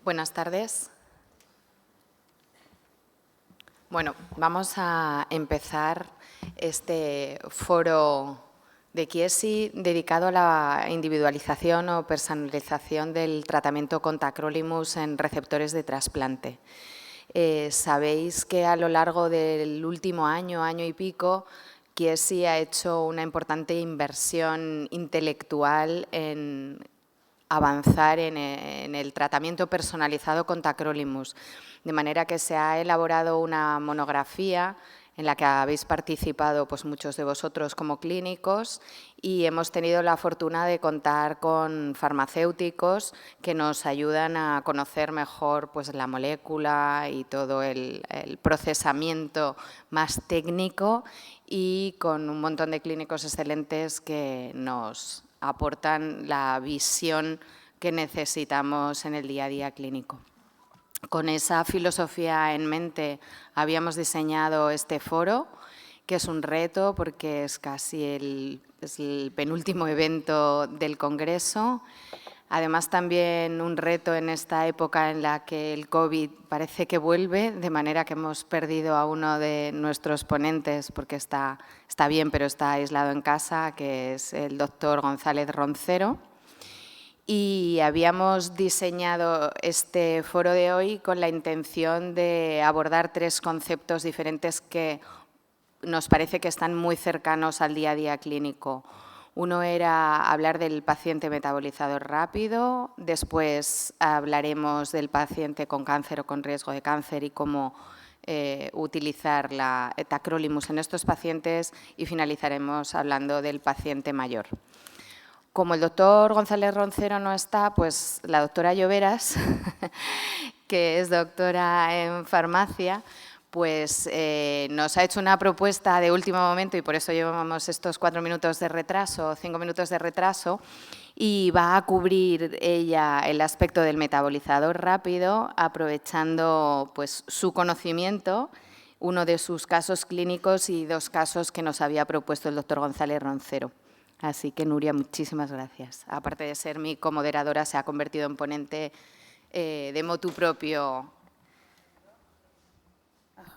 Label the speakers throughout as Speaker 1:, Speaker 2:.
Speaker 1: Buenas tardes. Bueno, vamos a empezar este foro de Chiesi dedicado a la individualización o personalización del tratamiento con tacrolimus en receptores de trasplante. Sabéis que a lo largo del último año, año y pico, Chiesi ha hecho una importante inversión intelectual en avanzar en el tratamiento personalizado con tacrolimus, de manera que se ha elaborado una monografía en la que habéis participado pues, muchos de vosotros como clínicos y hemos tenido la fortuna de contar con farmacéuticos que nos ayudan a conocer mejor pues, la molécula y todo el procesamiento más técnico y con un montón de clínicos excelentes que nos aportan la visión que necesitamos en el día a día clínico. Con esa filosofía en mente habíamos diseñado este foro, que es un reto porque es casi el penúltimo evento del Congreso. Además, también un reto en esta época en la que el COVID parece que vuelve, de manera que hemos perdido a uno de nuestros ponentes porque está bien, pero está aislado en casa, que es el doctor González Roncero. Y habíamos diseñado este foro de hoy con la intención de abordar tres conceptos diferentes que nos parece que están muy cercanos al día a día clínico. Uno era hablar del paciente metabolizador rápido, después hablaremos del paciente con cáncer o con riesgo de cáncer y cómo utilizar la tacrolimus en estos pacientes y finalizaremos hablando del paciente mayor. Como el doctor González Roncero no está, pues la doctora Lloveras, que es doctora en farmacia, pues nos ha hecho una propuesta de último momento y por eso llevamos estos 4 minutos de retraso, 5 minutos de retraso, y va a cubrir ella el aspecto del metabolizador rápido, aprovechando pues, su conocimiento, uno de sus casos clínicos y 2 casos que nos había propuesto el doctor González Roncero. Así que, Nuria, muchísimas gracias. Aparte de ser mi comoderadora, se ha convertido en ponente de motu propio.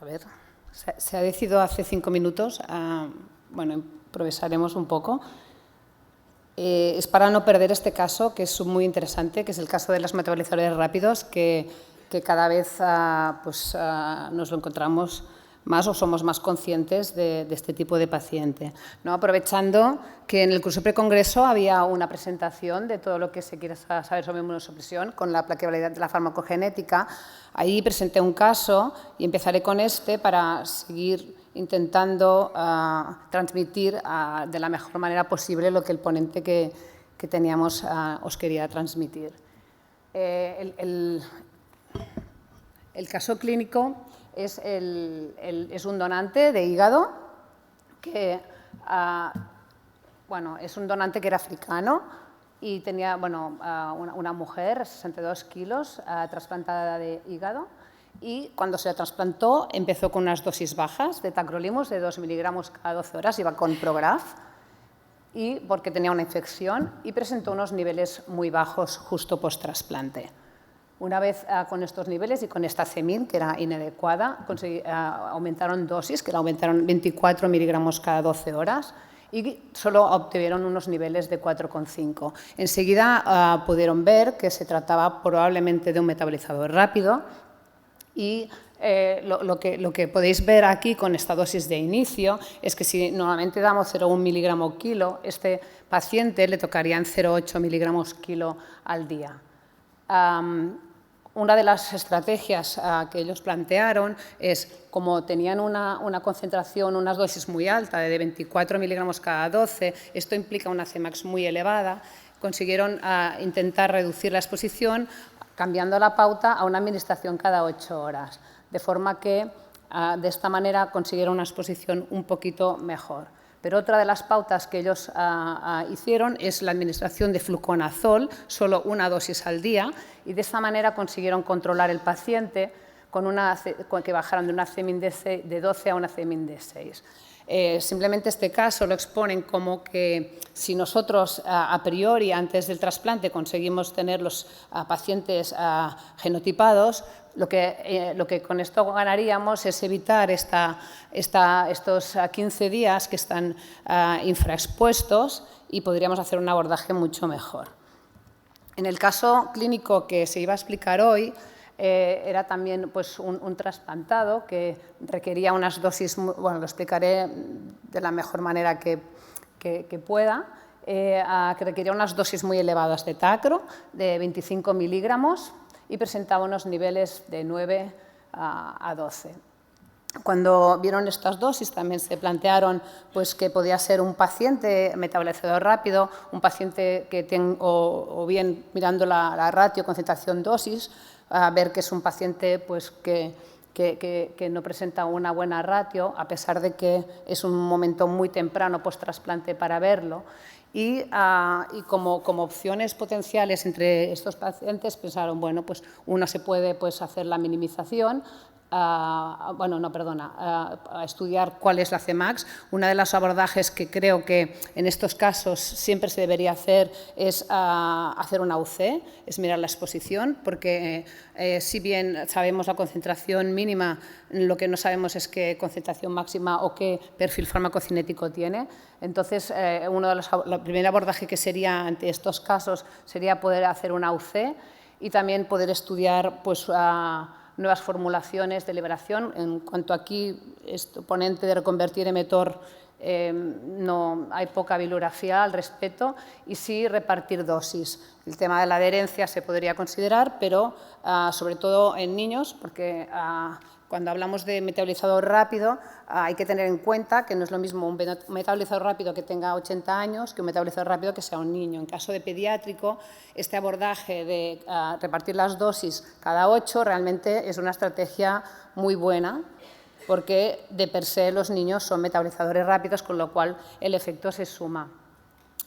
Speaker 2: A ver, se ha decidido hace 5 minutos, bueno, improvisaremos un poco. Es para no perder este caso, que es muy interesante, que es el caso de los metabolizadores rápidos, que cada vez nos lo encontramos más o somos más conscientes de este tipo de paciente, ¿no? Aprovechando que en el curso precongreso había una presentación de todo lo que se quiere saber sobre inmunosupresión con la aplicabilidad de la farmacogenética. Ahí presenté un caso y empezaré con este para seguir intentando transmitir de la mejor manera posible lo que el ponente que teníamos os quería transmitir. El caso clínico es un donante de hígado que es un donante que era africano y tenía una mujer, 62 kilos, trasplantada de hígado, y cuando se la trasplantó empezó con unas dosis bajas de tacrolimus de 2 miligramos cada 12 horas, iba con Prograf, y porque tenía una infección y presentó unos niveles muy bajos justo post-trasplante. Una vez con estos niveles y con esta CEMIN, que era inadecuada, aumentaron dosis, que la aumentaron 24 miligramos cada 12 horas y solo obtuvieron unos niveles de 4,5. Enseguida pudieron ver que se trataba probablemente de un metabolizador rápido y lo que podéis ver aquí con esta dosis de inicio es que si normalmente damos 0,1 miligramo kilo, este paciente le tocarían 0,8 miligramos kilo al día. Una de las estrategias que ellos plantearon es, como tenían una concentración, unas dosis muy alta, de 24 miligramos cada 12, esto implica una Cmax muy elevada, consiguieron intentar reducir la exposición cambiando la pauta a una administración cada 8 horas, de forma que de esta manera consiguieron una exposición un poquito mejor. Pero otra de las pautas que ellos hicieron es la administración de fluconazol, solo una dosis al día, y de esta manera consiguieron controlar el paciente con que bajaran de una CEMIN de 12 a una CEMIN de 6. Simplemente este caso lo exponen como que si nosotros a priori, antes del trasplante, conseguimos tener los pacientes genotipados, lo que con esto ganaríamos es evitar estos 15 días que están infraexpuestos y podríamos hacer un abordaje mucho mejor. En el caso clínico que se iba a explicar hoy, era también pues, un trasplantado que requería unas dosis, bueno, lo explicaré de la mejor manera que pueda, que requería unas dosis muy elevadas de tacro, de 25 miligramos, y presentaba unos niveles de 9 a 12. Cuando vieron estas dosis también se plantearon pues, que podía ser un paciente metabolizador rápido, un paciente que o bien mirando la ratio concentración-dosis, ver que es un paciente pues, que no presenta una buena ratio, a pesar de que es un momento muy temprano post-trasplante para verlo. Y como opciones potenciales entre estos pacientes pensaron, bueno, pues uno se puede pues, hacer la minimización, a estudiar cuál es la Cmax. Uno de los abordajes que creo que en estos casos siempre se debería hacer es hacer una UC, es mirar la exposición, porque si bien sabemos la concentración mínima, lo que no sabemos es qué concentración máxima o qué perfil farmacocinético tiene. Entonces, el primer abordaje que sería ante estos casos sería poder hacer una UC y también poder estudiar pues, nuevas formulaciones de liberación. En cuanto aquí, ponente de reconvertir mTOR, no hay poca bibliografía al respecto, y sí repartir dosis. El tema de la adherencia se podría considerar, pero sobre todo en niños, porque cuando hablamos de metabolizador rápido hay que tener en cuenta que no es lo mismo un metabolizador rápido que tenga 80 años que un metabolizador rápido que sea un niño. En caso de pediátrico, este abordaje de repartir las dosis cada 8 realmente es una estrategia muy buena, porque de per se los niños son metabolizadores rápidos, con lo cual el efecto se suma.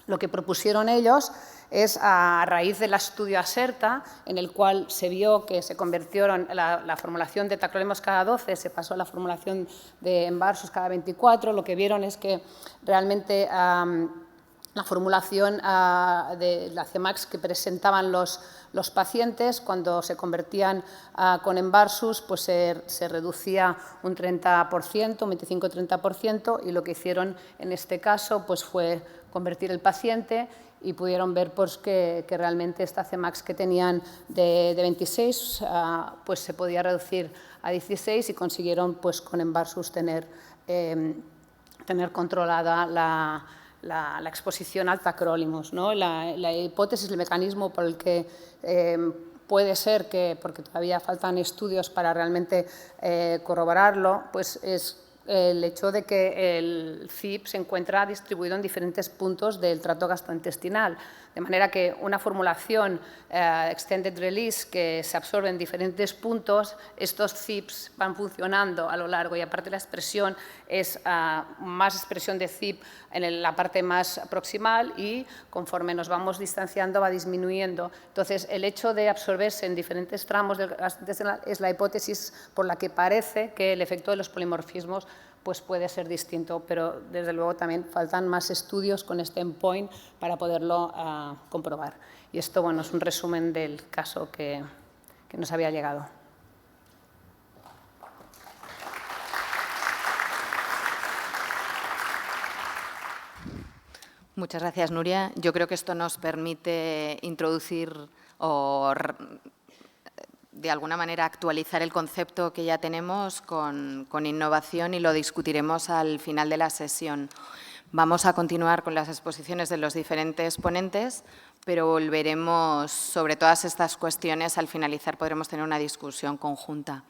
Speaker 2: Lo que propusieron ellos es, a raíz del estudio ASERTA, en el cual se vio que se convirtieron la formulación de tacrolimus cada 12, se pasó a la formulación de Envarsus cada 24, lo que vieron es que realmente la formulación de la Cmax que presentaban los pacientes cuando se convertían con Envarsus, pues se reducía un 30%, un 25-30%, y lo que hicieron en este caso pues fue convertir el paciente y pudieron ver pues, que realmente esta Cmax que tenían de 26 pues se podía reducir a 16 y consiguieron pues, con Envarsus tener controlada la exposición al tacrolimus, ¿no? La hipótesis, el mecanismo por el que puede ser que, porque todavía faltan estudios para realmente corroborarlo, pues es el hecho de que el CIP se encuentra distribuido en diferentes puntos del tracto gastrointestinal, de manera que una formulación extended release que se absorbe en diferentes puntos, estos CIPs van funcionando a lo largo, y aparte la expresión es más expresión de CIP en la parte más proximal, y conforme nos vamos distanciando va disminuyendo. Entonces, el hecho de absorberse en diferentes tramos del gastrointestinal es la hipótesis por la que parece que el efecto de los polimorfismos pues puede ser distinto, pero desde luego también faltan más estudios con este endpoint para poderlo comprobar. Y esto, bueno, es un resumen del caso que nos había llegado.
Speaker 1: Muchas gracias, Nuria. Yo creo que esto nos permite introducir o de alguna manera actualizar el concepto que ya tenemos con innovación, y lo discutiremos al final de la sesión. Vamos a continuar con las exposiciones de los diferentes ponentes, pero volveremos sobre todas estas cuestiones. Al finalizar podremos tener una discusión conjunta.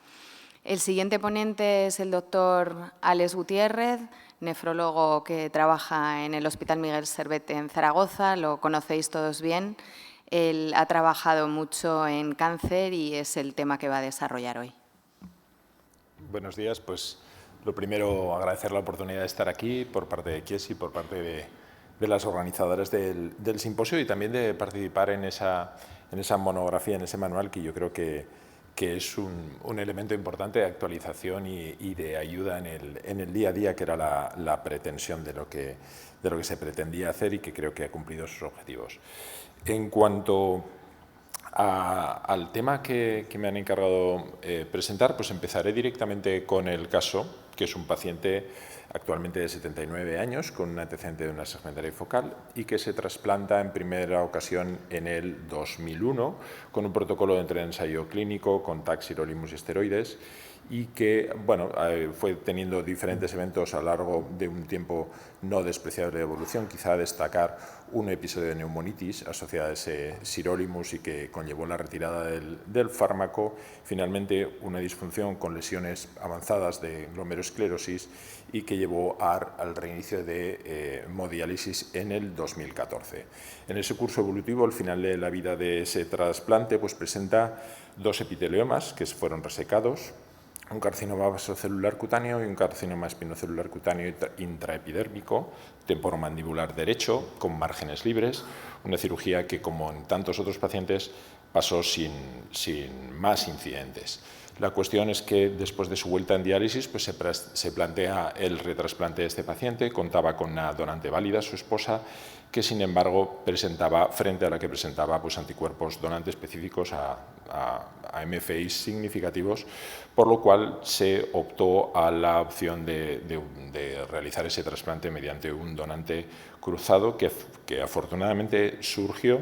Speaker 1: El siguiente ponente es el doctor Alex Gutiérrez, nefrólogo que trabaja en el Hospital Miguel Servet en Zaragoza, lo conocéis todos bien. Él ha trabajado mucho en cáncer y es el tema que va a desarrollar hoy.
Speaker 3: Buenos días. Pues lo primero, agradecer la oportunidad de estar aquí por parte de Chiesi, por parte de las organizadoras del simposio, y también de participar en esa monografía, en ese manual que yo creo que que es un elemento importante de actualización y de ayuda en el día a día, que era la pretensión de lo que se pretendía hacer y que creo que ha cumplido sus objetivos. En cuanto al tema que me han encargado presentar, pues empezaré directamente con el caso, que es un paciente actualmente de 79 años, con un antecedente de una segmentaria focal y que se trasplanta en primera ocasión en el 2001 con un protocolo de ensayo clínico con TAC, sirolimus y esteroides, y que bueno, fue teniendo diferentes eventos a lo largo de un tiempo no despreciable de evolución, quizá destacar un episodio de neumonitis asociada a ese sirolimus y que conllevó la retirada del fármaco, finalmente una disfunción con lesiones avanzadas de glomerulosclerosis y que llevó al reinicio de hemodiálisis en el 2014. En ese curso evolutivo, al final de la vida de ese trasplante, pues presenta dos epiteliomas que fueron resecados, un carcinoma vasocelular cutáneo y un carcinoma espinocelular cutáneo intraepidérmico, temporomandibular derecho, con márgenes libres, una cirugía que, como en tantos otros pacientes, pasó sin más incidentes. La cuestión es que después de su vuelta en diálisis pues se plantea el retrasplante de este paciente, contaba con una donante válida, su esposa, que sin embargo presentaba, frente a la que presentaba pues, anticuerpos donantes específicos a MFIs significativos, por lo cual se optó a la opción de realizar ese trasplante mediante un donante cruzado que afortunadamente surgió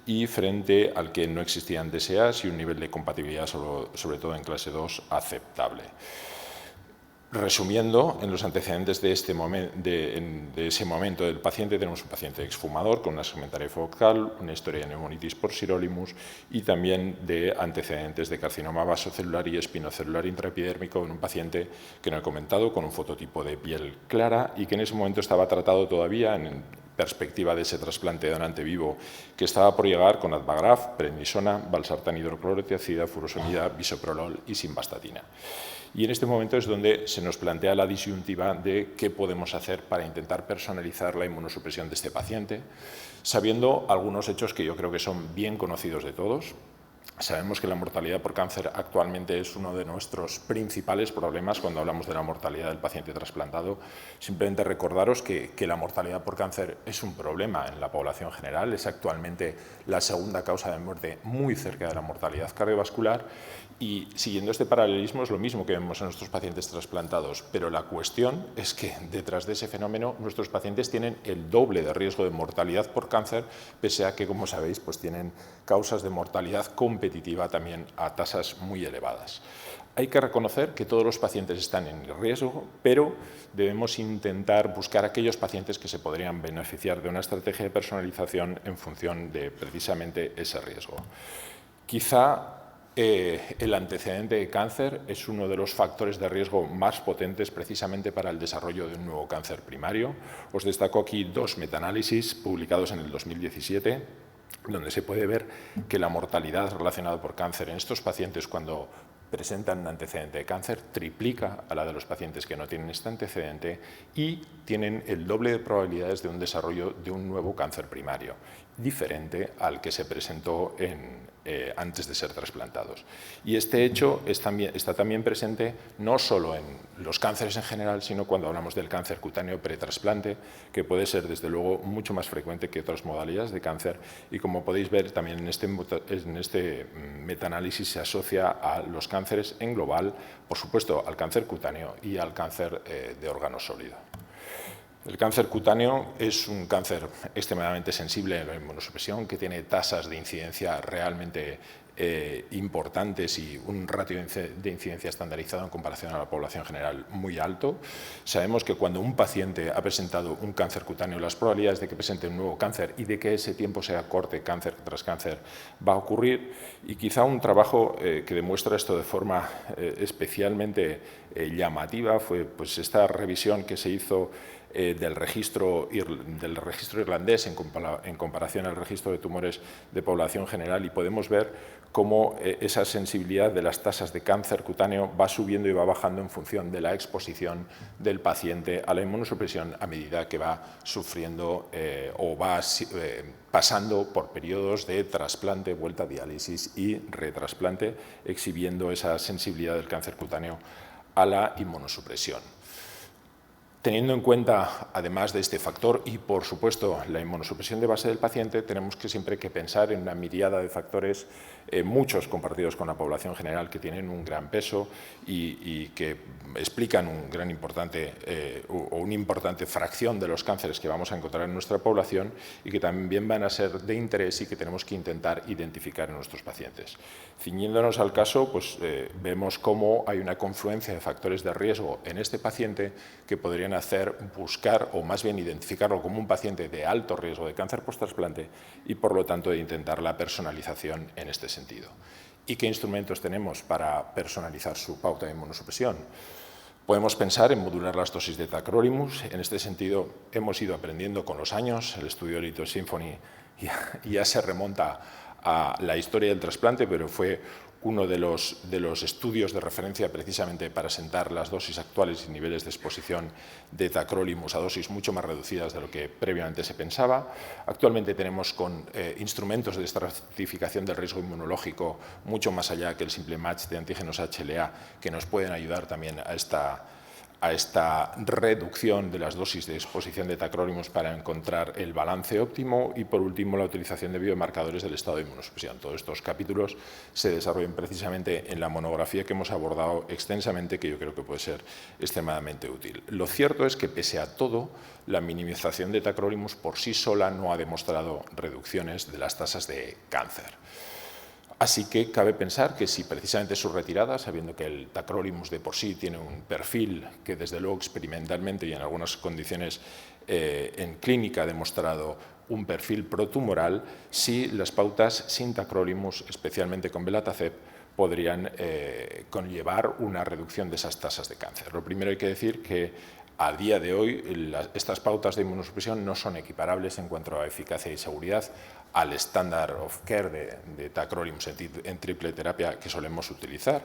Speaker 3: y frente al que no existían DSAs y un nivel de compatibilidad, sobre todo en clase 2, aceptable. Resumiendo, en los antecedentes de ese momento del paciente, tenemos un paciente exfumador con una segmentaria focal, una historia de neumonitis por sirolimus y también de antecedentes de carcinoma vasocelular y espinocelular intraepidérmico en un paciente que no he comentado, con un fototipo de piel clara y que en ese momento estaba tratado todavía en perspectiva de ese trasplante donante vivo que estaba por llegar con Advagraf, prednisona, valsartán hidroclorotiazida, furosemida, bisoprolol y simvastatina. Y en este momento es donde se nos plantea la disyuntiva de qué podemos hacer para intentar personalizar la inmunosupresión de este paciente, sabiendo algunos hechos que yo creo que son bien conocidos de todos. Sabemos que la mortalidad por cáncer actualmente es uno de nuestros principales problemas cuando hablamos de la mortalidad del paciente trasplantado. Simplemente recordaros que la mortalidad por cáncer es un problema en la población general, es actualmente la segunda causa de muerte muy cerca de la mortalidad cardiovascular y siguiendo este paralelismo es lo mismo que vemos en nuestros pacientes trasplantados, pero la cuestión es que detrás de ese fenómeno nuestros pacientes tienen el doble de riesgo de mortalidad por cáncer, pese a que, como sabéis, pues tienen causas de mortalidad competitiva también a tasas muy elevadas. Hay que reconocer que todos los pacientes están en riesgo, pero debemos intentar buscar aquellos pacientes que se podrían beneficiar de una estrategia de personalización en función de precisamente ese riesgo. Quizá el antecedente de cáncer es uno de los factores de riesgo más potentes precisamente para el desarrollo de un nuevo cáncer primario. Os destaco aquí dos metaanálisis publicados en el 2017, donde se puede ver que la mortalidad relacionada por cáncer en estos pacientes cuando presentan un antecedente de cáncer triplica a la de los pacientes que no tienen este antecedente y tienen el doble de probabilidades de un desarrollo de un nuevo cáncer primario, diferente al que se presentó antes de ser trasplantados. Y este hecho está también presente no solo en los cánceres en general, sino cuando hablamos del cáncer cutáneo pretrasplante, que puede ser desde luego mucho más frecuente que otras modalidades de cáncer y como podéis ver también en este metaanálisis se asocia a los cánceres en global, por supuesto al cáncer cutáneo y al cáncer de órgano sólido. El cáncer cutáneo es un cáncer extremadamente sensible a la inmunosupresión que tiene tasas de incidencia realmente importantes y un ratio de incidencia estandarizado en comparación a la población general muy alto. Sabemos que cuando un paciente ha presentado un cáncer cutáneo, las probabilidades de que presente un nuevo cáncer y de que ese tiempo sea corte cáncer tras cáncer va a ocurrir y quizá un trabajo que demuestra esto de forma especialmente llamativa fue pues, esta revisión que se hizo del registro irlandés en comparación al registro de tumores de población general, y podemos ver cómo esa sensibilidad de las tasas de cáncer cutáneo va subiendo y va bajando en función de la exposición del paciente a la inmunosupresión a medida que va sufriendo o va pasando por periodos de trasplante, vuelta a diálisis y retrasplante, exhibiendo esa sensibilidad del cáncer cutáneo a la inmunosupresión. Teniendo en cuenta, además de este factor y, por supuesto, la inmunosupresión de base del paciente, tenemos que siempre que pensar en una miríada de factores, muchos compartidos con la población general, que tienen un gran peso y que explican una importante fracción de los cánceres que vamos a encontrar en nuestra población y que también van a ser de interés y que tenemos que intentar identificar en nuestros pacientes. Ciñéndonos al caso, pues, vemos cómo hay una confluencia de factores de riesgo en este paciente que podrían hacer buscar, o más bien identificarlo como un paciente de alto riesgo de cáncer post-trasplante y, por lo tanto, de intentar la personalización en este sentido. ¿Y qué instrumentos tenemos para personalizar su pauta de inmunosupresión? Podemos pensar en modular las dosis de tacrolimus. En este sentido, hemos ido aprendiendo con los años. El estudio Lito Symphony ya se remonta a la historia del trasplante, pero fue uno de los estudios de referencia precisamente para sentar las dosis actuales y niveles de exposición de tacrolimus a dosis mucho más reducidas de lo que previamente se pensaba. Actualmente tenemos con instrumentos de estratificación del riesgo inmunológico mucho más allá que el simple match de antígenos HLA, que nos pueden ayudar también a esta reducción de las dosis de exposición de tacrolimus para encontrar el balance óptimo, y, por último, la utilización de biomarcadores del estado de inmunosupresión. Todos estos capítulos se desarrollan precisamente en la monografía que hemos abordado extensamente, que yo creo que puede ser extremadamente útil. Lo cierto es que, pese a todo, la minimización de tacrolimus por sí sola no ha demostrado reducciones de las tasas de cáncer. Así que cabe pensar que si precisamente su retirada, sabiendo que el tacrolimus de por sí tiene un perfil que, desde luego, experimentalmente y en algunas condiciones en clínica ha demostrado un perfil protumoral, si las pautas sin tacrolimus, especialmente con Belatacep, podrían conllevar una reducción de esas tasas de cáncer. Lo primero, hay que decir que a día de hoy estas pautas de inmunosupresión no son equiparables en cuanto a eficacia y seguridad al estándar of care de tacrolimus en triple terapia que solemos utilizar.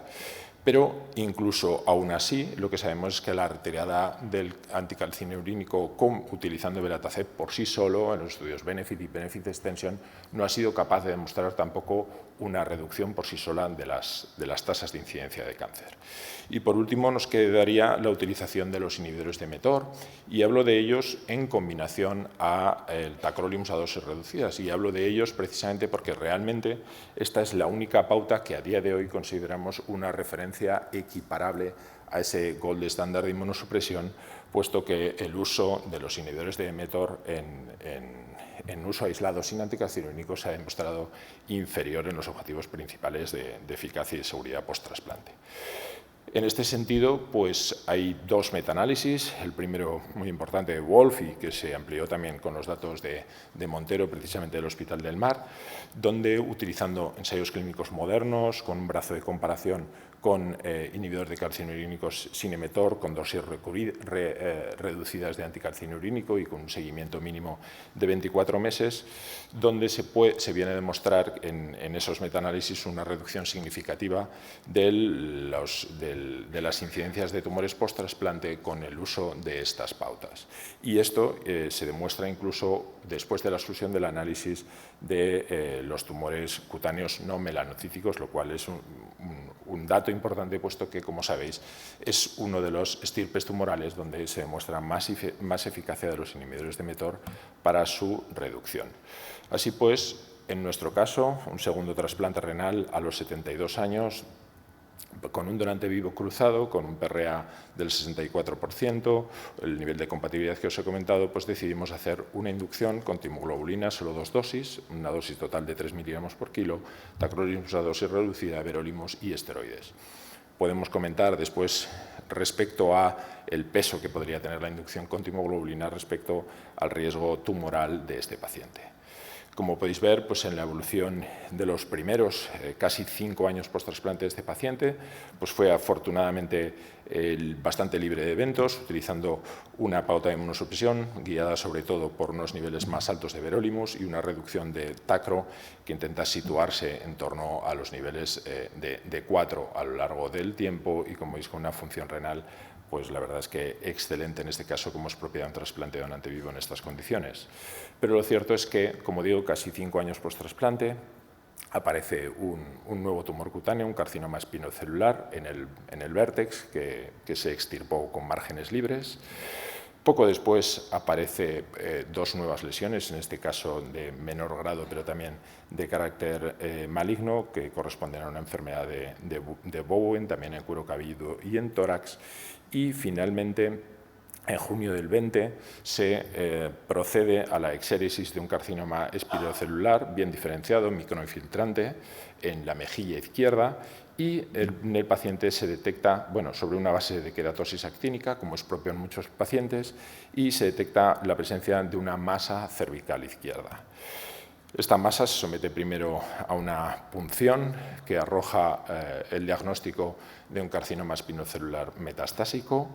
Speaker 3: Pero incluso aún así, lo que sabemos es que la retirada del anticalcinurínico utilizando Belatacep por sí solo, en los estudios Benefit y Benefit Extension, no ha sido capaz de demostrar tampoco una reducción por sí sola de las tasas de incidencia de cáncer. Y, por último, nos quedaría la utilización de los inhibidores de mTOR, y hablo de ellos en combinación al tacrolimus a dosis reducidas, y hablo de ellos precisamente porque realmente esta es la única pauta que a día de hoy consideramos una referencia equiparable a ese gold estándar de inmunosupresión, puesto que el uso de los inhibidores de mTOR en uso aislado sin anticalcinurínicos se ha demostrado inferior en los objetivos principales de eficacia y seguridad post-trasplante. En este sentido, pues hay dos metaanálisis, el primero muy importante de Wolf, y que se amplió también con los datos de Montero, precisamente del Hospital del Mar, donde, utilizando ensayos clínicos modernos, con un brazo de comparación con inhibidores de calcinurínicos sin mTOR, con dosis reducidas de anticalcinurínico y con un seguimiento mínimo de 24 meses, donde se viene a demostrar en esos metaanálisis una reducción significativa de las incidencias de tumores post-trasplante con el uso de estas pautas. Y esto se demuestra incluso después de la exclusión del análisis de los tumores cutáneos no melanocíticos, lo cual es un dato importante, puesto que, como sabéis, es uno de los estirpes tumorales donde se demuestra más eficacia de los inhibidores de mTOR para su reducción. Así pues, en nuestro caso, un segundo trasplante renal a los 72 años, con un donante vivo cruzado, con un PRA del 64%, el nivel de compatibilidad que os he comentado, pues decidimos hacer una inducción con timoglobulina, solo 2 dosis, una dosis total de 3 miligramos por kilo, tacrolimus a dosis reducida, everolimus y esteroides. Podemos comentar después respecto a el peso que podría tener la inducción con timoglobulina respecto al riesgo tumoral de este paciente. Como podéis ver, pues en la evolución de los primeros casi 5 años post-trasplante de este paciente, pues fue afortunadamente bastante libre de eventos, utilizando una pauta de inmunosupresión guiada sobre todo por unos niveles más altos de verolimus y una reducción de tacro que intenta situarse en torno a los niveles de 4 a lo largo del tiempo y, como veis, con una función renal pues la verdad es que excelente en este caso, como es propia de un trasplante de donante vivo en estas condiciones. Pero lo cierto es que, como digo, casi 5 años post-trasplante, aparece un nuevo tumor cutáneo, un carcinoma espinocelular en el vértex, que se extirpó con márgenes libres. Poco después aparece 2 nuevas lesiones, en este caso de menor grado, pero también de carácter maligno, que corresponden a una enfermedad de Bowen, también en cuero cabelludo y en tórax. Y finalmente, en junio del 20, se procede a la exéresis de un carcinoma espinocelular bien diferenciado, microinfiltrante, en la mejilla izquierda, y en el paciente se detecta, bueno, sobre una base de queratosis actínica, como es propio en muchos pacientes, y se detecta la presencia de una masa cervical izquierda. Esta masa se somete primero a una punción que arroja el diagnóstico de un carcinoma espinocelular metastásico.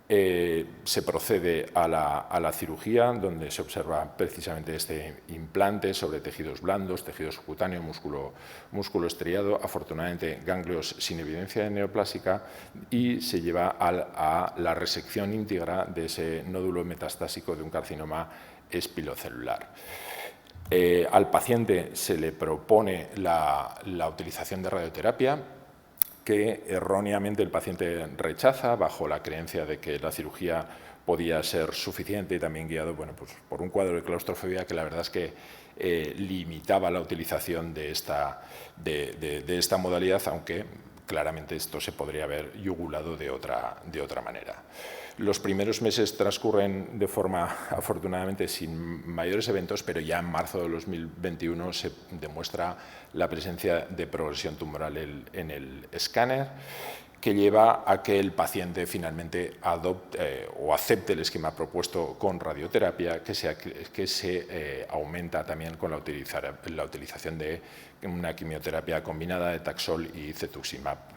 Speaker 3: Se procede a la cirugía, donde se observa precisamente este implante sobre tejidos blandos, tejido subcutáneo, músculo estriado, afortunadamente ganglios sin evidencia de neoplásica, y se lleva a la resección íntegra de ese nódulo metastásico de un carcinoma espilocelular. Al paciente se le propone la utilización de radioterapia, que erróneamente el paciente rechaza bajo la creencia de que la cirugía podía ser suficiente y también guiado, bueno, pues por un cuadro de claustrofobia que la verdad es que limitaba la utilización de esta modalidad, aunque claramente esto se podría haber yugulado de otra manera. Los primeros meses transcurren de forma, afortunadamente, sin mayores eventos, pero ya en marzo de 2021 se demuestra la presencia de progresión tumoral en el escáner, que lleva a que el paciente finalmente adopte o acepte el esquema propuesto con radioterapia, que se aumenta también con la utilización de una quimioterapia combinada de Taxol y cetuximab.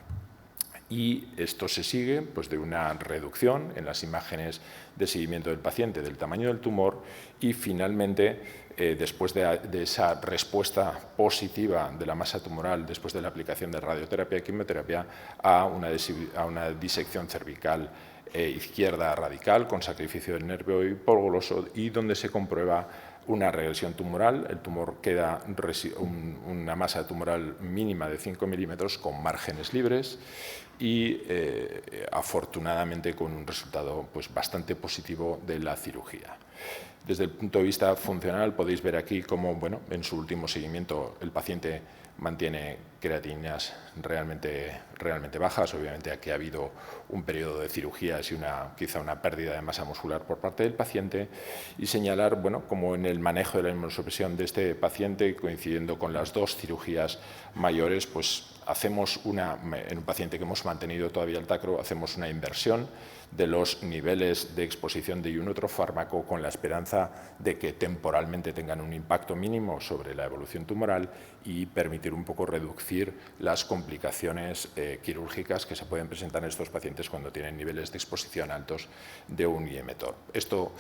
Speaker 3: Y esto se sigue pues, de una reducción en las imágenes de seguimiento del paciente del tamaño del tumor y finalmente, después de esa respuesta positiva de la masa tumoral después de la aplicación de radioterapia y quimioterapia, a una disección cervical izquierda radical con sacrificio del nervio hipogloso y donde se comprueba una regresión tumoral. El tumor queda una masa tumoral mínima de 5 milímetros con márgenes libres y afortunadamente con un resultado pues, bastante positivo de la cirugía. Desde el punto de vista funcional podéis ver aquí cómo bueno, en su último seguimiento el paciente mantiene creatininas realmente bajas. Obviamente aquí ha habido un periodo de cirugías y quizá una pérdida de masa muscular por parte del paciente, y señalar bueno, como en el manejo de la inmunosupresión de este paciente, coincidiendo con las 2 cirugías mayores, pues hacemos en un paciente que hemos mantenido todavía el tacro, hacemos una inversión de los niveles de exposición de un otro fármaco con la esperanza de que temporalmente tengan un impacto mínimo sobre la evolución tumoral y permitir un poco reducir las complicaciones quirúrgicas que se pueden presentar en estos pacientes cuando tienen niveles de exposición altos de un IM-TOR. Esto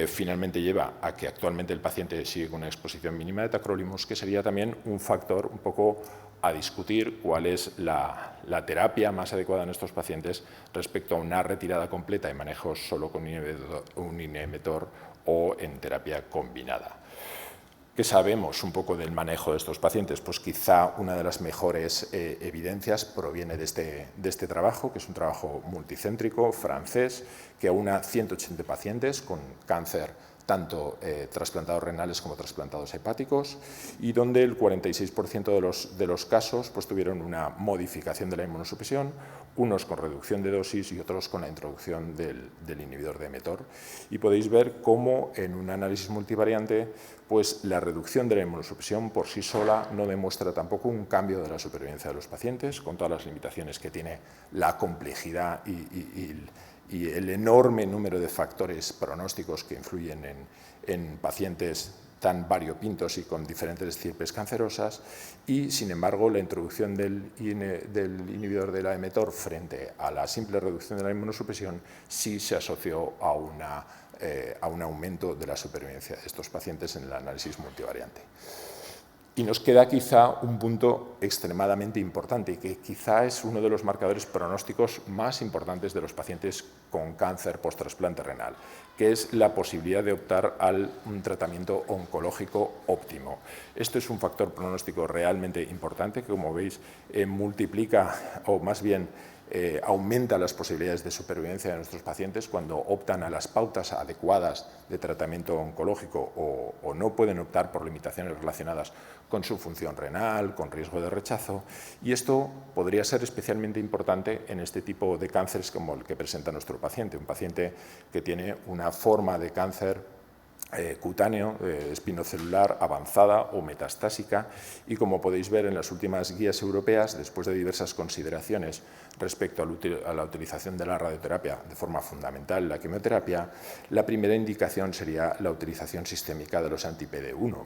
Speaker 3: finalmente lleva a que actualmente el paciente sigue con una exposición mínima de tacrolimus, que sería también un factor un poco a discutir cuál es la terapia más adecuada en estos pacientes respecto a una retirada completa y manejo solo con un IM-TOR o en terapia combinada. ¿Qué sabemos un poco del manejo de estos pacientes? Pues quizá una de las mejores evidencias proviene de este trabajo, que es un trabajo multicéntrico francés, que aúna 180 pacientes con cáncer tanto trasplantados renales como trasplantados hepáticos, y donde el 46% de los casos pues, tuvieron una modificación de la inmunosupresión, unos con reducción de dosis y otros con la introducción del inhibidor de mTOR. Y podéis ver cómo en un análisis multivariante pues, la reducción de la inmunosupresión por sí sola no demuestra tampoco un cambio de la supervivencia de los pacientes, con todas las limitaciones que tiene la complejidad y el enorme número de factores pronósticos que influyen en pacientes tan variopintos y con diferentes estirpes cancerosas, y sin embargo la introducción del inhibidor de la mTOR frente a la simple reducción de la inmunosupresión sí se asoció a un aumento de la supervivencia de estos pacientes en el análisis multivariante. Y nos queda quizá un punto extremadamente importante y que quizá es uno de los marcadores pronósticos más importantes de los pacientes con cáncer post-trasplante renal, que es la posibilidad de optar a un tratamiento oncológico óptimo. Esto es un factor pronóstico realmente importante que, como veis, multiplica o más bien aumenta las posibilidades de supervivencia de nuestros pacientes cuando optan a las pautas adecuadas de tratamiento oncológico o no pueden optar por limitaciones relacionadas con su función renal, con riesgo de rechazo, y esto podría ser especialmente importante en este tipo de cánceres como el que presenta nuestro paciente, un paciente que tiene una forma de cáncer cutáneo, espinocelular avanzada o metastásica, y como podéis ver en las últimas guías europeas, después de diversas consideraciones respecto a la utilización de la radioterapia de forma fundamental, la quimioterapia, la primera indicación sería la utilización sistémica de los anti-PD1,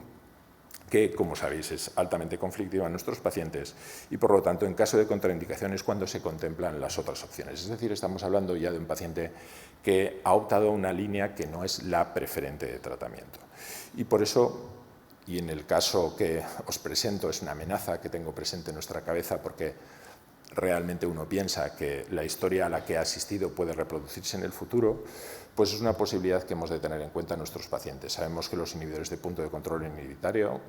Speaker 3: que, como sabéis, es altamente conflictiva en nuestros pacientes y, por lo tanto, en caso de contraindicaciones, cuando se contemplan las otras opciones. Es decir, estamos hablando ya de un paciente que ha optado a una línea que no es la preferente de tratamiento. Y por eso, y en el caso que os presento, es una amenaza que tengo presente en nuestra cabeza porque realmente uno piensa que la historia a la que ha asistido puede reproducirse en el futuro, pues es una posibilidad que hemos de tener en cuenta en nuestros pacientes. Sabemos que los inhibidores de punto de control inmunitario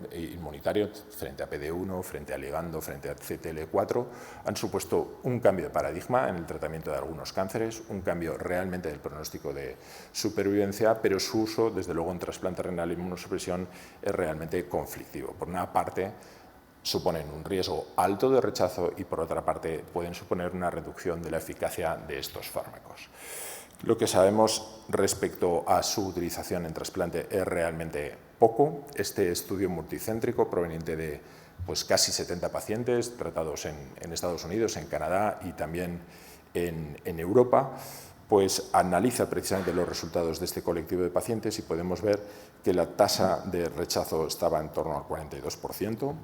Speaker 3: frente a PD1, frente a ligando, frente a CTL4, han supuesto un cambio de paradigma en el tratamiento de algunos cánceres, un cambio realmente del pronóstico de supervivencia, pero su uso, desde luego en trasplante renal e inmunosupresión, es realmente conflictivo. Por una parte, suponen un riesgo alto de rechazo y, por otra parte, pueden suponer una reducción de la eficacia de estos fármacos. Lo que sabemos respecto a su utilización en trasplante es realmente poco. Este estudio multicéntrico proveniente de casi 70 pacientes tratados en Estados Unidos, en Canadá y también en Europa, pues analiza precisamente los resultados de este colectivo de pacientes y podemos ver que la tasa de rechazo estaba en torno al 42%.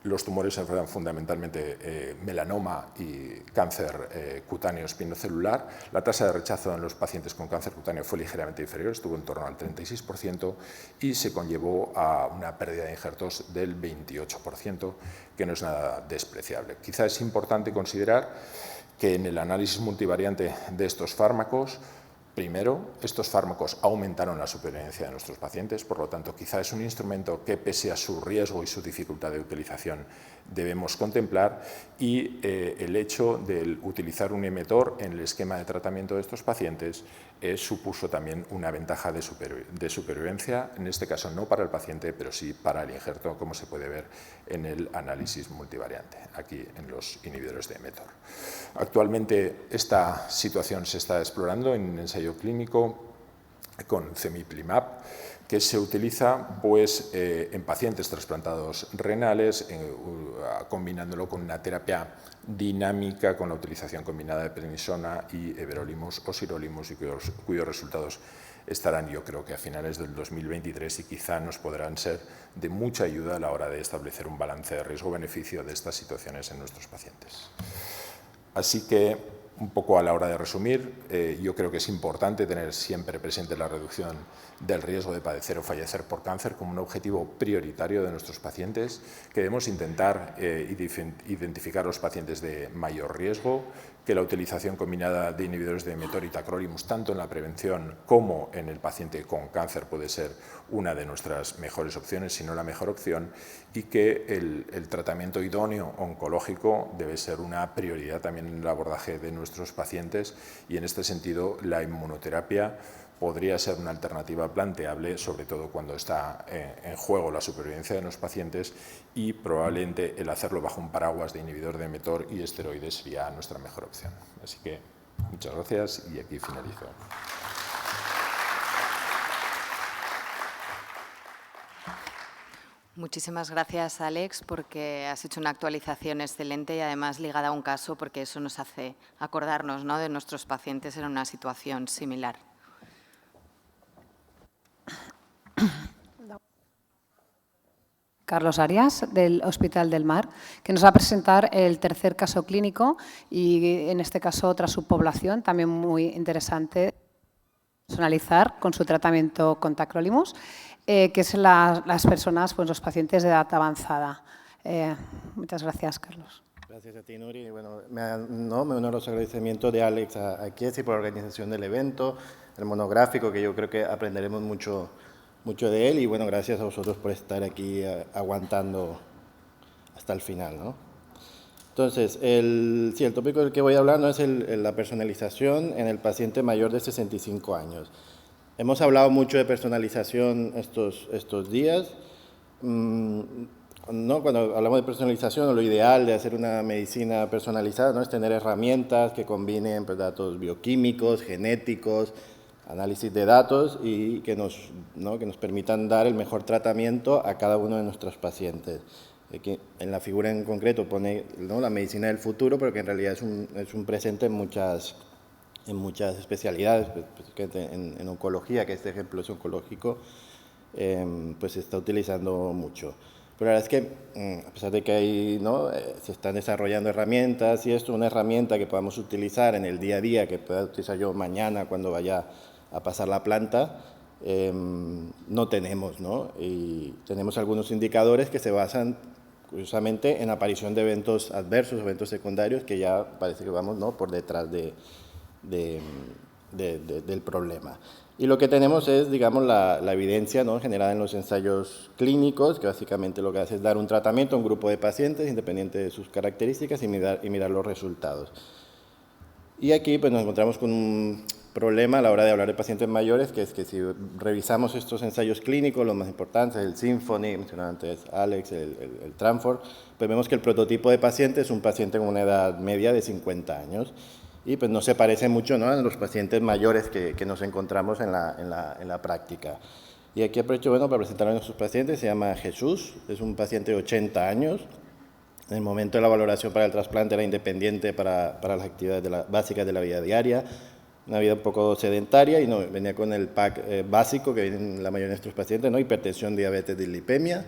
Speaker 3: Los tumores se enfrentan fundamentalmente melanoma y cáncer cutáneo espinocelular. La tasa de rechazo en los pacientes con cáncer cutáneo fue ligeramente inferior, estuvo en torno al 36% y se conllevó a una pérdida de injertos del 28%, que no es nada despreciable. Quizá es importante considerar que en el análisis multivariante de estos fármacos, primero, estos fármacos aumentaron la supervivencia de nuestros pacientes, por lo tanto, quizá es un instrumento que, pese a su riesgo y su dificultad de utilización, debemos contemplar, y el hecho de utilizar un mTOR en el esquema de tratamiento de estos pacientes supuso también una ventaja de supervivencia, en este caso no para el paciente, pero sí para el injerto, como se puede ver en el análisis multivariante, aquí en los inhibidores de mTOR. Actualmente esta situación se está explorando en un ensayo clínico con cemiplimab, que se utiliza en pacientes trasplantados renales, combinándolo con una terapia dinámica con la utilización combinada de prednisona y everolimus o sirolimus, y cuyos resultados estarán, yo creo, que a finales del 2023 y quizá nos podrán ser de mucha ayuda a la hora de establecer un balance de riesgo-beneficio de estas situaciones en nuestros pacientes. Así que, un poco a la hora de resumir, yo creo que es importante tener siempre presente la reducción del riesgo de padecer o fallecer por cáncer como un objetivo prioritario de nuestros pacientes, que debemos intentar identificar los pacientes de mayor riesgo, que la utilización combinada de inhibidores de mTOR y tacrolimus, tanto en la prevención como en el paciente con cáncer, puede ser una de nuestras mejores opciones, si no la mejor opción, y que el tratamiento idóneo oncológico debe ser una prioridad también en el abordaje de nuestros pacientes, y en este sentido la inmunoterapia podría ser una alternativa planteable, sobre todo cuando está en juego la supervivencia de los pacientes, y probablemente el hacerlo bajo un paraguas de inhibidor de mTOR y esteroides sería nuestra mejor opción. Así que muchas gracias y aquí finalizo.
Speaker 1: Muchísimas gracias, Alex, porque has hecho una actualización excelente y además ligada a un caso, porque eso nos hace acordarnos, ¿no?, de nuestros pacientes en una situación similar.
Speaker 2: Carlos Arias, del Hospital del Mar, que nos va a presentar el tercer caso clínico y, en este caso, otra subpoblación también muy interesante, personalizar con su tratamiento con tacrolimus, que es las personas, pues los pacientes de edad avanzada. Muchas gracias, Carlos.
Speaker 4: Gracias a ti, Nuri. Bueno, me uno a los agradecimientos de Alex a Kiesi por la organización del evento, el monográfico, que yo creo que aprenderemos mucho de él, y bueno, gracias a vosotros por estar aquí aguantando hasta el final, ¿no? Entonces, el tópico del que voy a hablar no es la personalización en el paciente mayor de 65 años. Hemos hablado mucho de personalización estos días. ¿No? Cuando hablamos de personalización, lo ideal de hacer una medicina personalizada, ¿no?, es tener herramientas que combinen, pues, datos bioquímicos, genéticos, análisis de datos, y que nos permitan dar el mejor tratamiento a cada uno de nuestros pacientes. Aquí, en la figura en concreto pone, ¿no?, la medicina del futuro, pero que en realidad es un presente en muchas especialidades. En oncología, que este ejemplo es oncológico, pues se está utilizando mucho. Pero la verdad es que, a pesar de que ahí, ¿no?, se están desarrollando herramientas, y esto, una herramienta que podamos utilizar en el día a día, que pueda utilizar yo mañana cuando vaya a pasar la planta, no tenemos, ¿no? Y tenemos algunos indicadores que se basan, curiosamente, en aparición de eventos adversos, eventos secundarios, que ya parece que vamos, ¿no?, por detrás del problema. Y lo que tenemos es, digamos, la evidencia, ¿no?, generada en los ensayos clínicos, que básicamente lo que hace es dar un tratamiento a un grupo de pacientes, independiente de sus características, y mirar los resultados. Y aquí, pues, nos encontramos con un problema a la hora de hablar de pacientes mayores, que es que si revisamos estos ensayos clínicos, los más importantes, el Symphony, mencionaba antes Alex, el Transform, pues vemos que el prototipo de paciente es un paciente con una edad media de 50 años, y pues no se parece mucho, ¿no?, a los pacientes mayores que nos encontramos en la práctica. Y aquí aprovecho, bueno, para presentar a nuestros pacientes. Se llama Jesús, es un paciente de 80 años. En el momento de la valoración para el trasplante era independiente para las actividades básicas de la vida diaria, una vida un poco sedentaria, y no, venía con el pack básico que vienen la mayoría de nuestros pacientes, ¿no?, hipertensión, diabetes, dislipemia,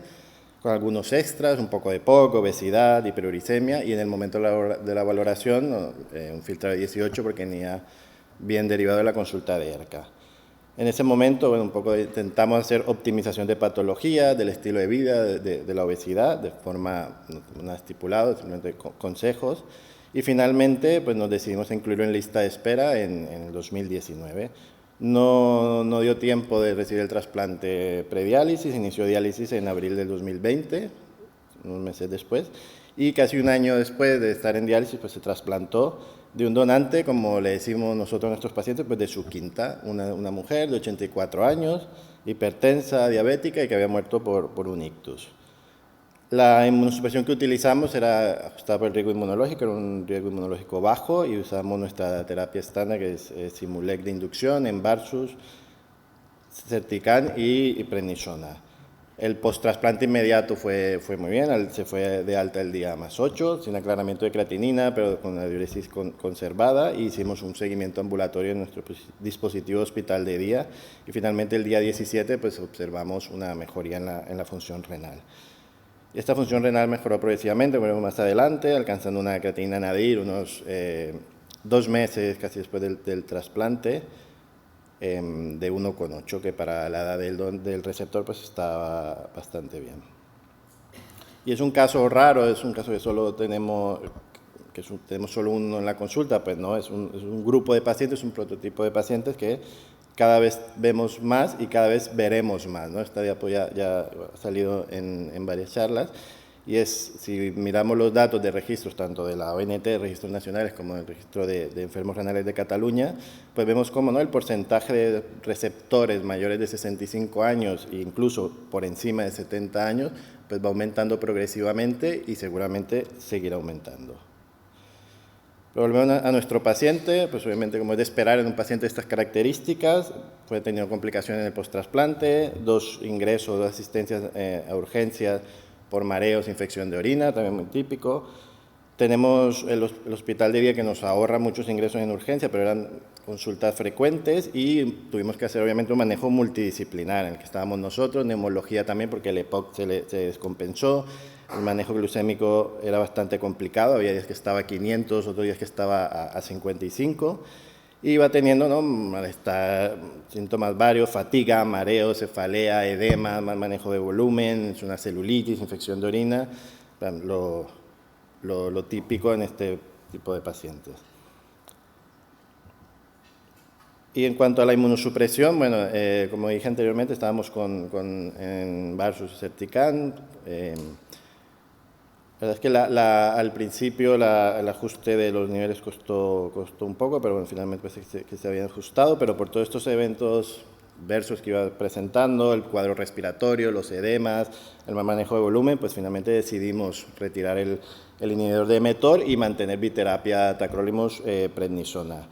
Speaker 4: con algunos extras, un poco de POC, obesidad, hiperuricemia, y en el momento de la valoración, un filtrado de 18, porque venía bien derivado de la consulta de ERCA. En ese momento, bueno, un poco intentamos hacer optimización de patología, del estilo de vida, de la obesidad, de forma no estipulada, simplemente consejos, y finalmente, pues, nos decidimos incluirlo en lista de espera en el 2019. No dio tiempo de recibir el trasplante prediálisis, inició diálisis en abril del 2020, unos meses después, y casi un año después de estar en diálisis, pues se trasplantó de un donante, como le decimos nosotros a nuestros pacientes, pues de su quinta, una mujer de 84 años, hipertensa, diabética, y que había muerto por un ictus. La inmunosupresión que utilizamos era ajustada por el riesgo inmunológico, era un riesgo inmunológico bajo, y usamos nuestra terapia estándar, que es Simulec de inducción, Envarsus, Certican y prednisona. El post-trasplante inmediato fue muy bien, se fue de alta el día +8, sin aclaramiento de creatinina, pero con la diuresis conservada, y hicimos un seguimiento ambulatorio en nuestro dispositivo hospital de día, y finalmente el día 17 pues observamos una mejoría en la función renal. Esta función renal mejoró progresivamente, veremos más adelante, alcanzando una creatinina nadir unos 2 meses casi después del trasplante, de 1,8, que para la edad del receptor pues estaba bastante bien. Y es un caso raro, es un caso que solo tenemos solo uno en la consulta, pues no, es un grupo de pacientes, un prototipo de pacientes que cada vez vemos más y cada vez veremos más, ¿no? Esta diapo ya ha salido en varias charlas, y si miramos los datos de registros, tanto de la ONT, registros nacionales, como del registro de enfermos renales de Cataluña, pues vemos cómo, ¿no?, el porcentaje de receptores mayores de 65 años, e incluso por encima de 70 años, pues va aumentando progresivamente y seguramente seguirá aumentando. Volvemos a nuestro paciente, pues obviamente, como es de esperar en un paciente de estas características, fue tenido complicaciones en el post-trasplante, 2 ingresos, 2 asistencias a urgencias por mareos, infección de orina, también muy típico. Tenemos el hospital de día que nos ahorra muchos ingresos en urgencia, pero eran consultas frecuentes y tuvimos que hacer obviamente un manejo multidisciplinar en el que estábamos nosotros, neumología también porque el EPOC se descompensó, el manejo glucémico era bastante complicado, había días que estaba a 500, otros días que estaba a 55, y iba teniendo, ¿no?, malestar, síntomas varios, fatiga, mareo, cefalea, edema, mal manejo de volumen, es una celulitis, infección de orina, lo típico en este tipo de pacientes. Y en cuanto a la inmunosupresión, bueno, como dije anteriormente, estábamos en Varsus y Certican. La verdad es que al principio el ajuste de los niveles costó un poco, pero bueno, finalmente parece que se habían ajustado, pero por todos estos eventos versus que iba presentando, el cuadro respiratorio, los edemas, el mal manejo de volumen, pues finalmente decidimos retirar el inhibidor de mTOR y mantener biterapia tacrolimus prednisona,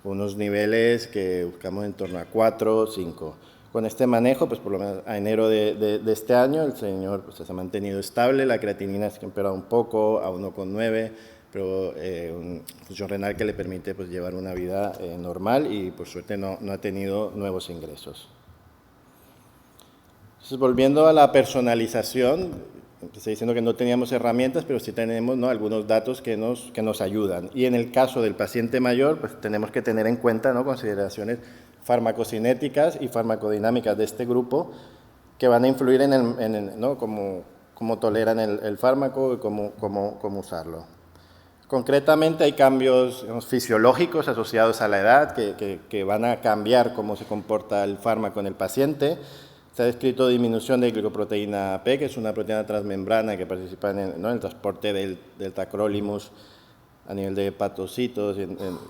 Speaker 4: unos niveles que buscamos en torno a 4 o 5. Con este manejo, pues por lo menos a enero de este año, el señor pues, se ha mantenido estable, la creatinina se ha empeorado un poco a 1,9, pero una función renal que le permite pues, llevar una vida normal y por suerte no ha tenido nuevos ingresos. Entonces, volviendo a la personalización, empecé diciendo que no teníamos herramientas, pero sí tenemos, ¿no?, algunos datos que nos ayudan. Y en el caso del paciente mayor, pues tenemos que tener en cuenta, ¿no?, consideraciones farmacocinéticas y farmacodinámicas de este grupo que van a influir ¿no?, cómo toleran el fármaco y cómo usarlo. Concretamente hay cambios, digamos, fisiológicos asociados a la edad que van a cambiar cómo se comporta el fármaco en el paciente. Se ha descrito disminución de glicoproteína P, que es una proteína transmembrana que participa en el transporte del tacrolimus a nivel de hepatocitos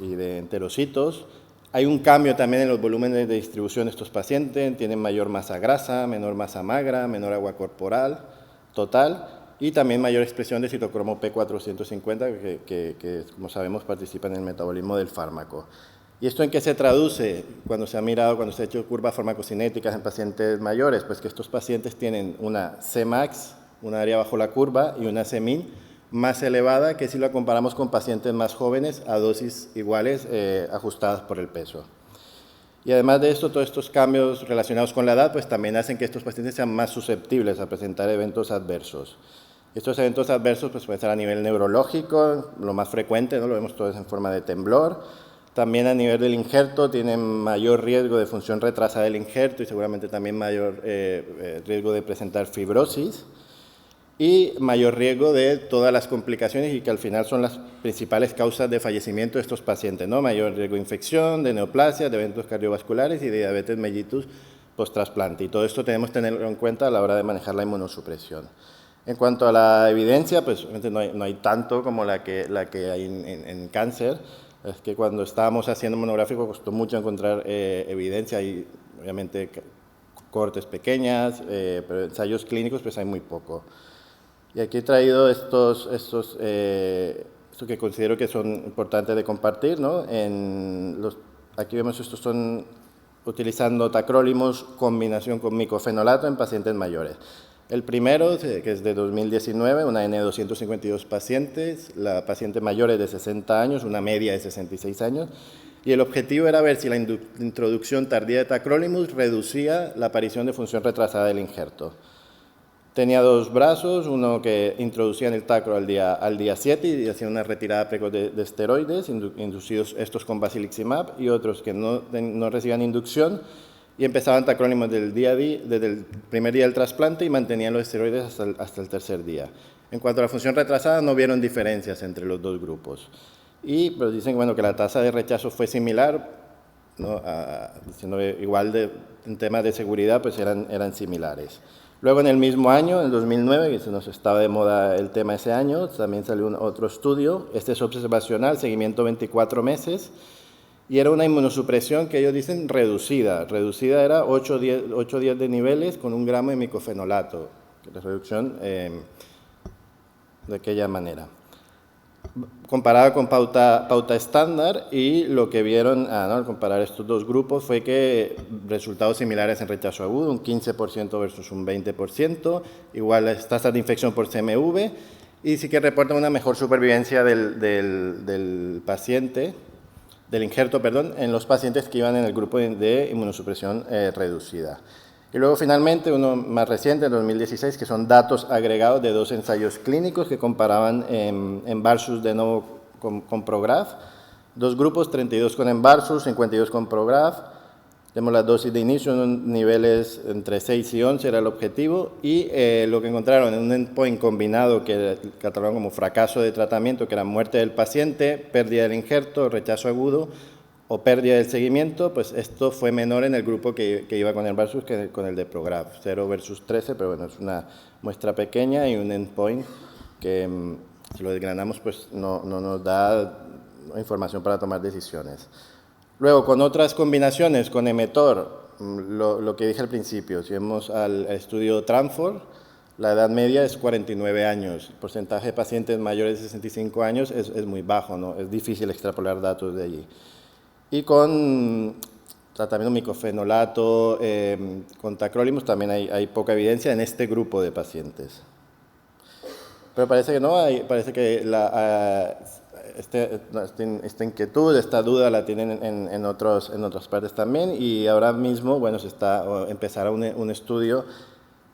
Speaker 4: y de enterocitos. Hay un cambio también en los volúmenes de distribución de estos pacientes, tienen mayor masa grasa, menor masa magra, menor agua corporal total y también mayor expresión de citocromo P450 que como sabemos participa en el metabolismo del fármaco. ¿Y esto en qué se traduce? Cuando se ha hecho curvas farmacocinéticas en pacientes mayores, pues que estos pacientes tienen una Cmax, una área bajo la curva, y una Cmin más elevada que si la comparamos con pacientes más jóvenes a dosis iguales ajustadas por el peso. Y además de esto, todos estos cambios relacionados con la edad, pues también hacen que estos pacientes sean más susceptibles a presentar eventos adversos. Estos eventos adversos pues, pueden ser a nivel neurológico, lo más frecuente, ¿no?, lo vemos todos en forma de temblor. También a nivel del injerto tienen mayor riesgo de función retrasada del injerto y seguramente también mayor riesgo de presentar fibrosis y mayor riesgo de todas las complicaciones y que al final son las principales causas de fallecimiento de estos pacientes, ¿no? Mayor riesgo de infección, de neoplasia, de eventos cardiovasculares y de diabetes mellitus post-trasplante. Y todo esto tenemos que tenerlo en cuenta a la hora de manejar la inmunosupresión. En cuanto a la evidencia, pues obviamente no hay tanto como la que hay en cáncer. Es que cuando estábamos haciendo monográfico costó mucho encontrar evidencia y obviamente cortes pequeñas, pero ensayos clínicos pues hay muy poco. Y aquí he traído esto que considero que son importantes de compartir, ¿no? Aquí vemos estos son utilizando tacrolimus combinación con micofenolato en pacientes mayores. El primero, que es de 2019, una N de 252 pacientes, la paciente mayor es de 60 años, una media de 66 años, y el objetivo era ver si la introducción tardía de tacrolimus reducía la aparición de función retrasada del injerto. Tenía dos brazos, uno que introducían el tacro al día 7 y hacían una retirada precoz de esteroides, inducidos estos con basiliximab, y otros que no recibían inducción, y empezaban tacrolimus desde el primer día del trasplante y mantenían los esteroides hasta el tercer día. En cuanto a la función retrasada, no vieron diferencias entre los dos grupos. Pero dicen bueno, que la tasa de rechazo fue similar, ¿no? Diciendo igual en temas de seguridad, pues eran similares. Luego, en el mismo año, en 2009, que se nos estaba de moda el tema ese año, también salió otro estudio. Este es observacional, seguimiento 24 meses. Y era una inmunosupresión que ellos dicen reducida. Reducida era 8 días de niveles con 1 gramo de micofenolato. La reducción de aquella manera. Comparada con pauta estándar, y lo que vieron al comparar estos dos grupos fue que resultados similares en rechazo agudo, un 15% versus un 20%, igual las tasas de infección por CMV, y sí que reportan una mejor supervivencia del paciente, del injerto, perdón, en los pacientes que iban en el grupo de inmunosupresión reducida. Y luego, finalmente, uno más reciente, en 2016, que son datos agregados de 2 ensayos clínicos que comparaban Envarsus de nuevo con Prograf. 2 grupos, 32 con Envarsus, 52 con Prograf. Tenemos la dosis de inicio en niveles entre 6 y 11, era el objetivo. Y lo que encontraron en un endpoint combinado que catalogan como fracaso de tratamiento, que era muerte del paciente, pérdida del injerto, rechazo agudo, o pérdida del seguimiento, pues esto fue menor en el grupo que iba con el Envarsus que con el de Prograf, 0 versus 13, pero bueno, es una muestra pequeña y un endpoint que, si lo desgranamos, pues no nos da información para tomar decisiones. Luego, con otras combinaciones, con Emetor, lo que dije al principio, si vemos al estudio Transfor, la edad media es 49 años, el porcentaje de pacientes mayores de 65 años es muy bajo, ¿no? Es difícil extrapolar datos de allí. Y con tratamiento micofenolato, con tacrolimus, también hay poca evidencia en este grupo de pacientes. Pero parece que no, parece que esta inquietud, esta duda la tienen en otras partes también, y ahora mismo, bueno, empezará un estudio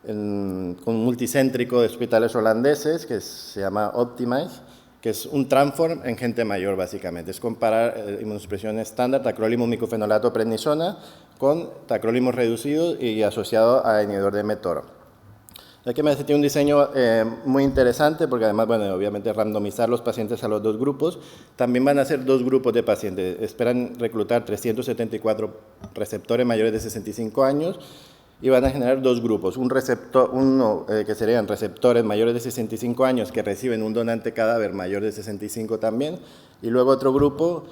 Speaker 4: con multicéntrico de hospitales holandeses que se llama Optimize, que es un Transform en gente mayor, básicamente. Es comparar inmunosupresión estándar, tacrolimus, micofenolato, prednisona, con tacrolimus reducido y asociado a inhibidor de Emetor. Aquí me tiene un diseño muy interesante, porque además, bueno, obviamente randomizar los pacientes a los 2 grupos. También van a ser 2 grupos de pacientes. Esperan reclutar 374 receptores mayores de 65 años, y van a generar 2 grupos, uno que serían receptores mayores de 65 años que reciben un donante cadáver mayor de 65 también, y luego otro grupo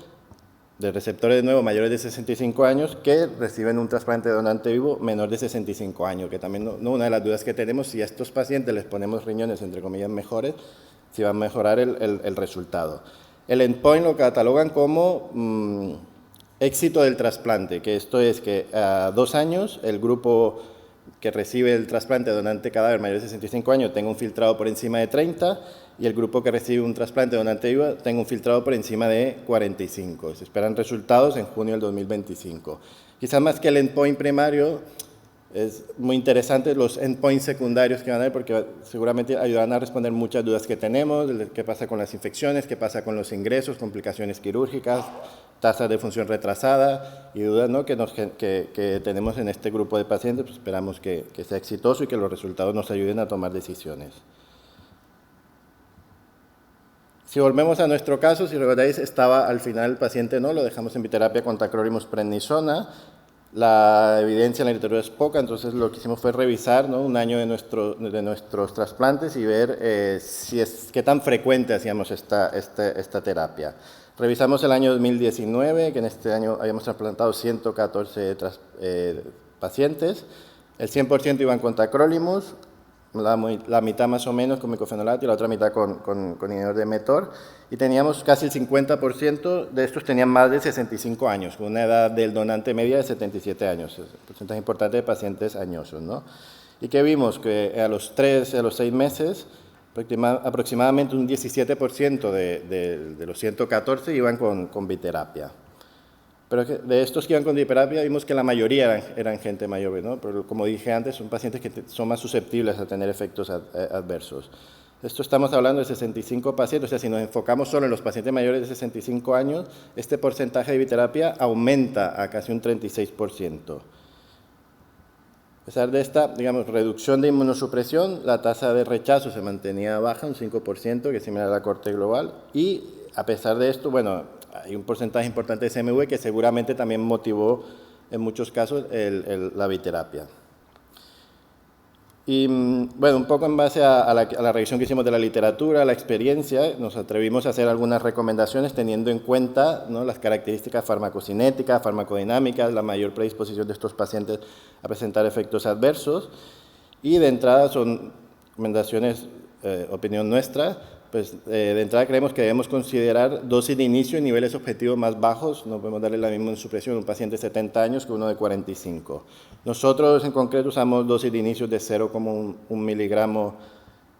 Speaker 4: de receptores de nuevo mayores de 65 años que reciben un trasplante de donante vivo menor de 65 años, que también una de las dudas que tenemos, si a estos pacientes les ponemos riñones, entre comillas, mejores, si va a mejorar el resultado. El endpoint lo catalogan como éxito del trasplante, que esto es que a 2 años el grupo que recibe el trasplante de donante cadáver mayor de 65 años tenga un filtrado por encima de 30, y el grupo que recibe un trasplante de donante vivo tenga un filtrado por encima de 45. Se esperan resultados en junio del 2025. Quizás más que el endpoint primario, es muy interesante los endpoints secundarios que van a haber, porque seguramente ayudarán a responder muchas dudas que tenemos, qué pasa con las infecciones, qué pasa con los ingresos, complicaciones quirúrgicas, tasas de función retrasada y dudas, ¿no?, que tenemos en este grupo de pacientes. Pues esperamos que sea exitoso y que los resultados nos ayuden a tomar decisiones. Si volvemos a nuestro caso, si recordáis, estaba al final el paciente, ¿no?, lo dejamos en biterapia con tacrolimus prednisona. La evidencia en la literatura es poca, entonces lo que hicimos fue revisar, ¿no?, un año de nuestros trasplantes y ver qué tan frecuente hacíamos esta terapia. Revisamos el año 2019, que en este año habíamos trasplantado 114 pacientes. El 100% iban con tacrolimus, la mitad más o menos con micofenolato y la otra mitad con inhibidor de Emetor. Y teníamos casi el 50% de estos tenían más de 65 años, con una edad del donante media de 77 años. Es un porcentaje importante de pacientes añosos, ¿no? ¿Y qué vimos? Que a los 6 meses, aproximadamente un 17% de los 114 iban con biterapia. Pero de estos que iban con biterapia vimos que la mayoría eran gente mayor, ¿no? Pero como dije antes, son pacientes que son más susceptibles a tener efectos adversos. Esto estamos hablando de 65 pacientes, o sea, si nos enfocamos solo en los pacientes mayores de 65 años, este porcentaje de biterapia aumenta a casi un 36%. A pesar de esta, digamos, reducción de inmunosupresión, la tasa de rechazo se mantenía baja, un 5%, que es similar a la corte global, y a pesar de esto, bueno, hay un porcentaje importante de CMV que seguramente también motivó en muchos casos la biterapia. Y bueno, un poco en base a la revisión que hicimos de la literatura, la experiencia, nos atrevimos a hacer algunas recomendaciones teniendo en cuenta, ¿no?, las características farmacocinéticas, farmacodinámicas, la mayor predisposición de estos pacientes a presentar efectos adversos. Y de entrada son recomendaciones, opinión nuestra, pues de entrada creemos que debemos considerar dosis de inicio y niveles objetivos más bajos. No podemos darle la misma insupresión a un paciente de 70 años que uno de 45. Nosotros en concreto usamos dosis de inicio de 0,1 miligramo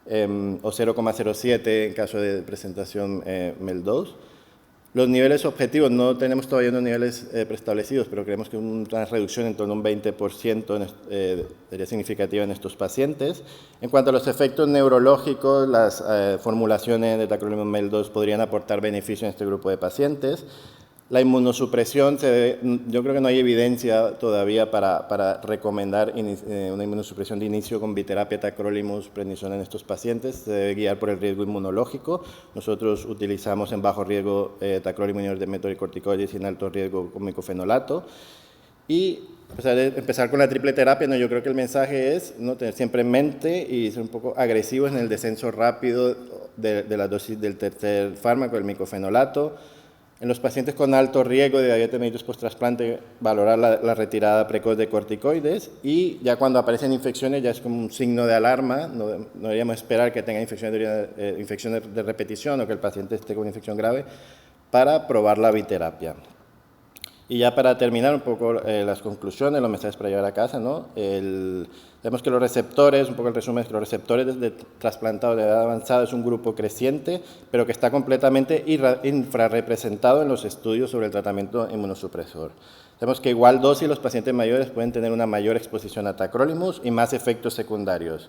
Speaker 4: o 0,07 en caso de presentación MEL2. Los niveles objetivos, no tenemos todavía unos niveles preestablecidos, pero creemos que una reducción en torno a un 20% sería significativa en estos pacientes. En cuanto a los efectos neurológicos, las formulaciones de tacrolimus MEL2 podrían aportar beneficio en este grupo de pacientes. La inmunosupresión, yo creo que no hay evidencia todavía para recomendar una inmunosupresión de inicio con biterapia, tacrolimus, prednisona en estos pacientes. Se debe guiar por el riesgo inmunológico. Nosotros utilizamos en bajo riesgo tacrolimus inhibidor de metoricorticoides y en alto riesgo con micofenolato. Y empezar con la triple terapia, yo creo que el mensaje es tener siempre en mente y ser un poco agresivos en el descenso rápido de la dosis del tercer fármaco, el micofenolato. En los pacientes con alto riesgo de diabetes mellitus post-trasplante, valorar la retirada precoz de corticoides, y ya cuando aparecen infecciones ya es como un signo de alarma, no deberíamos esperar que tenga infecciones de repetición o que el paciente esté con una infección grave para probar la biterapia. Y ya para terminar un poco las conclusiones, los mensajes para llevar a casa, vemos que los receptores, un poco el resumen es que los receptores de trasplantados de edad avanzada es un grupo creciente, pero que está completamente infrarrepresentado en los estudios sobre el tratamiento inmunosupresor. Vemos que igual dosis los pacientes mayores pueden tener una mayor exposición a tacrolimus y más efectos secundarios.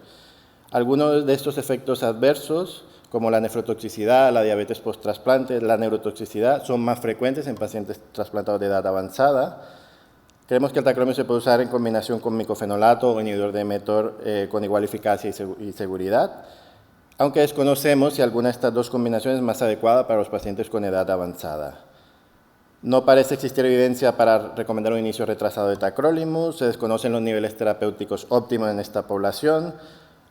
Speaker 4: Algunos de estos efectos adversos, como la nefrotoxicidad, la diabetes post-trasplante, la neurotoxicidad, son más frecuentes en pacientes trasplantados de edad avanzada. Creemos que el tacrolimus se puede usar en combinación con micofenolato o inhibidor de mTOR con igual eficacia y seguridad, aunque desconocemos si alguna de estas dos combinaciones es más adecuada para los pacientes con edad avanzada. No parece existir evidencia para recomendar un inicio retrasado de tacrolimus, se desconocen los niveles terapéuticos óptimos en esta población,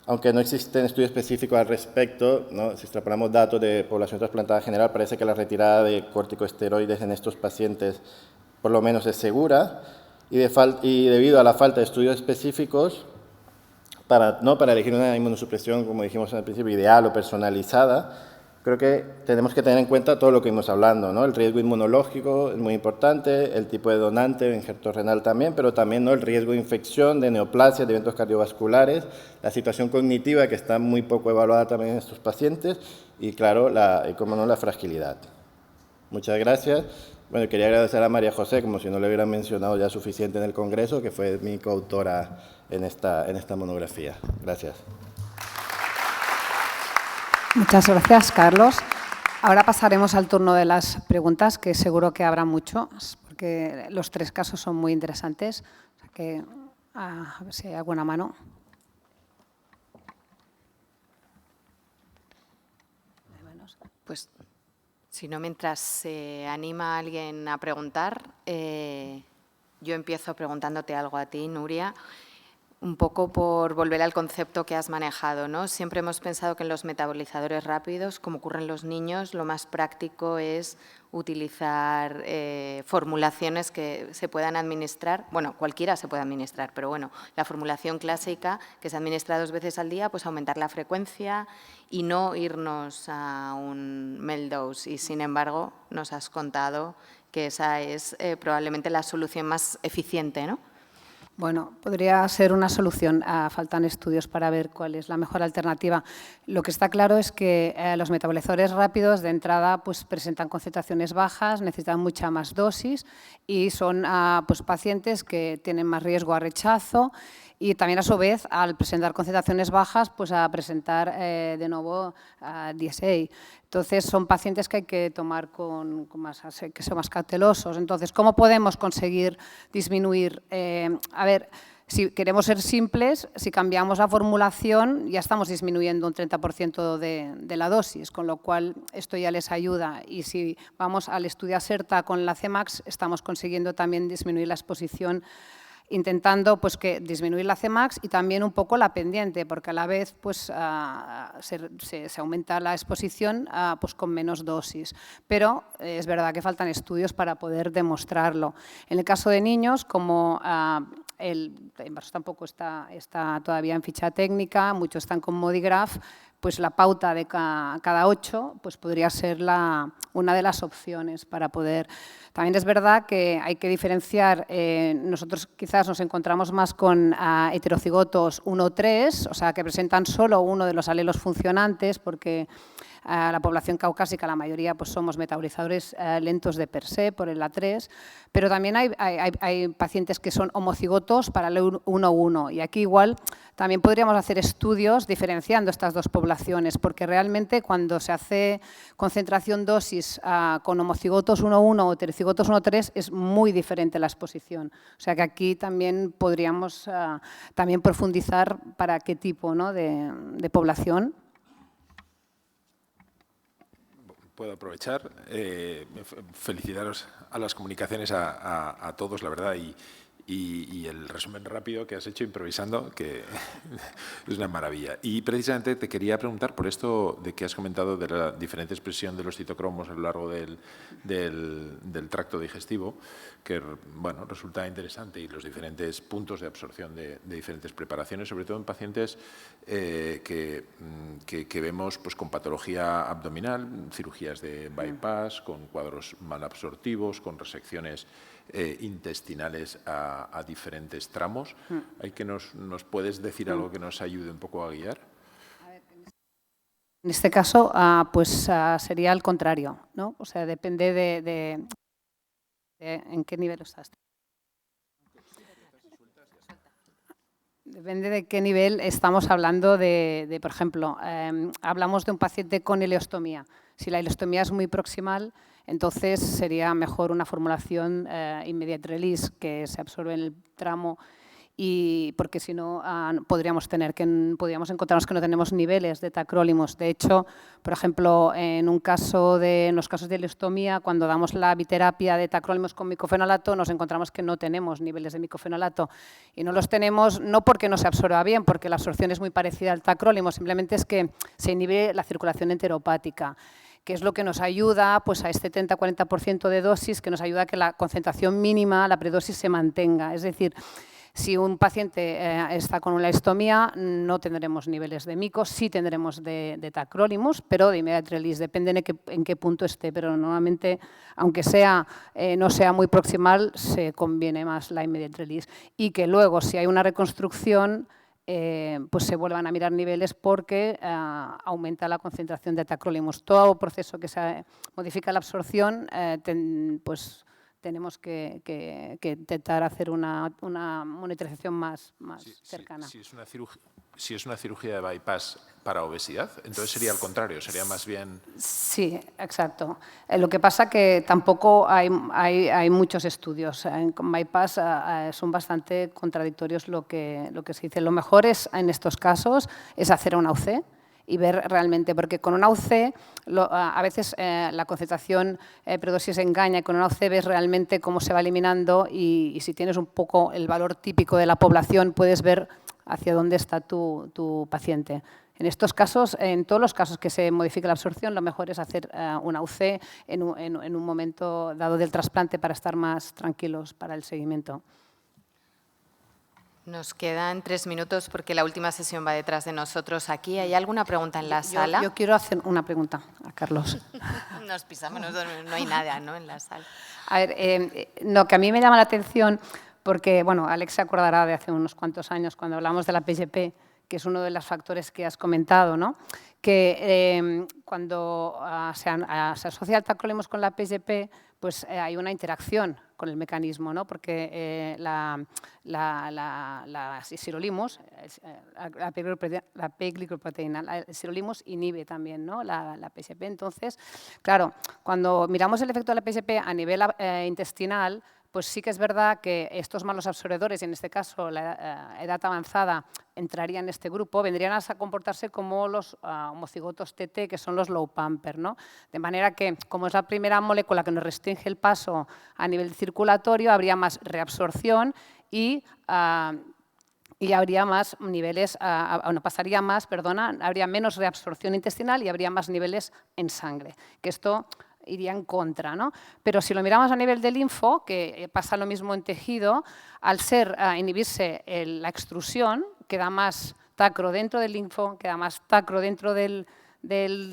Speaker 4: aunque no existen estudios específicos al respecto, si extrapolamos datos de población trasplantada general, parece que la retirada de corticosteroides en estos pacientes por lo menos es segura, y debido a la falta de estudios específicos, para elegir una inmunosupresión, como dijimos al principio, ideal o personalizada, creo que tenemos que tener en cuenta todo lo que hemos hablando, el riesgo inmunológico es muy importante, el tipo de donante, injerto renal también, pero también el riesgo de infección, de neoplasia, de eventos cardiovasculares, la situación cognitiva que está muy poco evaluada también en estos pacientes y claro, la fragilidad. Muchas gracias. Bueno, quería agradecer a María José, como si no le hubiera mencionado ya suficiente en el Congreso, que fue mi coautora en esta monografía. Gracias.
Speaker 2: Muchas gracias, Carlos. Ahora pasaremos al turno de las preguntas, que seguro que habrá muchos, porque los tres casos son muy interesantes. O sea que, a ver si hay alguna mano.
Speaker 1: Pues, si no, mientras se anima a alguien a preguntar, yo empiezo preguntándote algo a ti, Nuria. Un poco por volver al concepto que has manejado, ¿no? Siempre hemos pensado que en los metabolizadores rápidos, como ocurre en los niños, lo más práctico es utilizar formulaciones que se puedan administrar, bueno, cualquiera se puede administrar, pero bueno, la formulación clásica que se administra 2 veces al día, pues aumentar la frecuencia y no irnos a un MEL2. Y sin embargo, nos has contado que esa es probablemente la solución más eficiente, ¿no?
Speaker 2: Bueno, podría ser una solución. Faltan estudios para ver cuál es la mejor alternativa. Lo que está claro es que los metabolizadores rápidos de entrada pues, presentan concentraciones bajas, necesitan mucha más dosis y son pues, pacientes que tienen más riesgo a rechazo y también a su vez al presentar concentraciones bajas pues, a presentar de nuevo DSA. Entonces, son pacientes que hay que tomar que son más cautelosos. Entonces, ¿cómo podemos conseguir disminuir? A ver, si queremos ser simples, si cambiamos la formulación, ya estamos disminuyendo un 30% de la dosis, con lo cual esto ya les ayuda. Y si vamos al estudio ASERTA con la Cmax, estamos consiguiendo también disminuir la exposición, intentando pues, disminuir la Cmax y también un poco la pendiente, porque a la vez pues, se aumenta la exposición pues, con menos dosis. Pero es verdad que faltan estudios para poder demostrarlo. En el caso de niños, como el embarazo tampoco está todavía en ficha técnica, muchos están con Modigraph, pues la pauta de cada 8 pues podría ser una de las opciones para poder. También es verdad que hay que diferenciar, nosotros quizás nos encontramos más con heterocigotos 1-3, o sea, que presentan solo uno de los alelos funcionantes, porque la población caucásica, la mayoría, pues somos metabolizadores lentos de per se, por el A3, pero también hay pacientes que son homocigotos para el 1-1, y aquí igual también podríamos hacer estudios diferenciando estas dos poblaciones, porque realmente cuando se hace concentración-dosis con homocigotos 1-1 o heterocigotos 1-3 es muy diferente la exposición. O sea que aquí también podríamos también profundizar para qué tipo, ¿no?, de población.
Speaker 3: Puedo aprovechar, felicitaros a las comunicaciones a todos, la verdad, y el resumen rápido que has hecho improvisando, que es una maravilla. Y precisamente te quería preguntar por esto de que has comentado de la diferente expresión de los citocromos a lo largo del tracto digestivo, que bueno, resulta interesante, y los diferentes puntos de absorción de diferentes preparaciones, sobre todo en pacientes que vemos pues, con patología abdominal, cirugías de bypass, con cuadros malabsortivos, con resecciones intestinales a diferentes tramos. ¿Hay que nos puedes decir algo que nos ayude un poco a guiar?
Speaker 2: En este caso, pues sería al contrario, ¿no? O sea, depende de en qué nivel estás. Depende de qué nivel estamos hablando de por ejemplo, hablamos de un paciente con ileostomía. Si la ileostomía es muy proximal, entonces sería mejor una formulación immediate release que se absorbe en el tramo, y porque si no podríamos encontrarnos que no tenemos niveles de tacrolimus. De hecho, por ejemplo, en los casos de ileostomía, cuando damos la biterapia de tacrolimus con micofenolato, nos encontramos que no tenemos niveles de micofenolato. Y no los tenemos no porque no se absorba bien, porque la absorción es muy parecida al tacrolimus, simplemente es que se inhibe la circulación enteropática, que es lo que nos ayuda pues, a este 30-40% de dosis, que nos ayuda a que la concentración mínima, la predosis, se mantenga. Es decir, si un paciente está con una ileostomía, no tendremos niveles de mico, sí tendremos de tacrolimus, pero de immediate release, depende en qué punto esté, pero normalmente, aunque no sea muy proximal, se conviene más la immediate release. Y que luego, si hay una reconstrucción, pues se vuelvan a mirar niveles porque aumenta la concentración de tacrolimus. Todo proceso que se modifica la absorción, pues tenemos que intentar hacer una monitorización más cercana.
Speaker 3: Si es una cirugía de bypass para obesidad, entonces sería al contrario, sería más bien...
Speaker 2: Sí, exacto. Lo que pasa que tampoco hay muchos estudios. En bypass son bastante contradictorios lo que se dice. Lo mejor en estos casos es hacer una UC y ver realmente, porque con una UC a veces la concentración predosis engaña, y con una UC ves realmente cómo se va eliminando, y si tienes un poco el valor típico de la población, puedes ver hacia dónde está tu paciente. En estos casos, en todos los casos que se modifique la absorción, lo mejor es hacer una UC en un momento dado del trasplante para estar más tranquilos para el seguimiento.
Speaker 1: Nos quedan 3 minutos porque la última sesión va detrás de nosotros aquí. ¿Hay alguna pregunta en la sala?
Speaker 2: Yo quiero hacer una pregunta a Carlos.
Speaker 1: Nos pisamos, no hay nada, ¿no?, en la sala.
Speaker 2: A ver, no, que a mí me llama la atención porque, bueno, Alex se acordará de hace unos cuantos años cuando hablamos de la PGP, que es uno de los factores que has comentado, ¿no?, que cuando se asocia el tacrolimus con la PGP, pues hay una interacción con el mecanismo, ¿no?, porque la sirolimus, la P-glicoproteína, el sirolimus inhibe también, ¿no?, la PGP. Entonces, claro, cuando miramos el efecto de la PGP a nivel intestinal, pues sí que es verdad que estos malos absorbedores, y en este caso la edad avanzada, entraría en este grupo, vendrían a comportarse como los homocigotos TT, que son los low pamper, ¿no? De manera que, como es la primera molécula que nos restringe el paso a nivel circulatorio, habría más reabsorción y habría más niveles, habría menos reabsorción intestinal y habría más niveles en sangre. Que esto iría en contra, ¿no? Pero si lo miramos a nivel de linfo, que pasa lo mismo en tejido, al inhibirse la extrusión, queda más tacro dentro del linfo, queda más tacro dentro del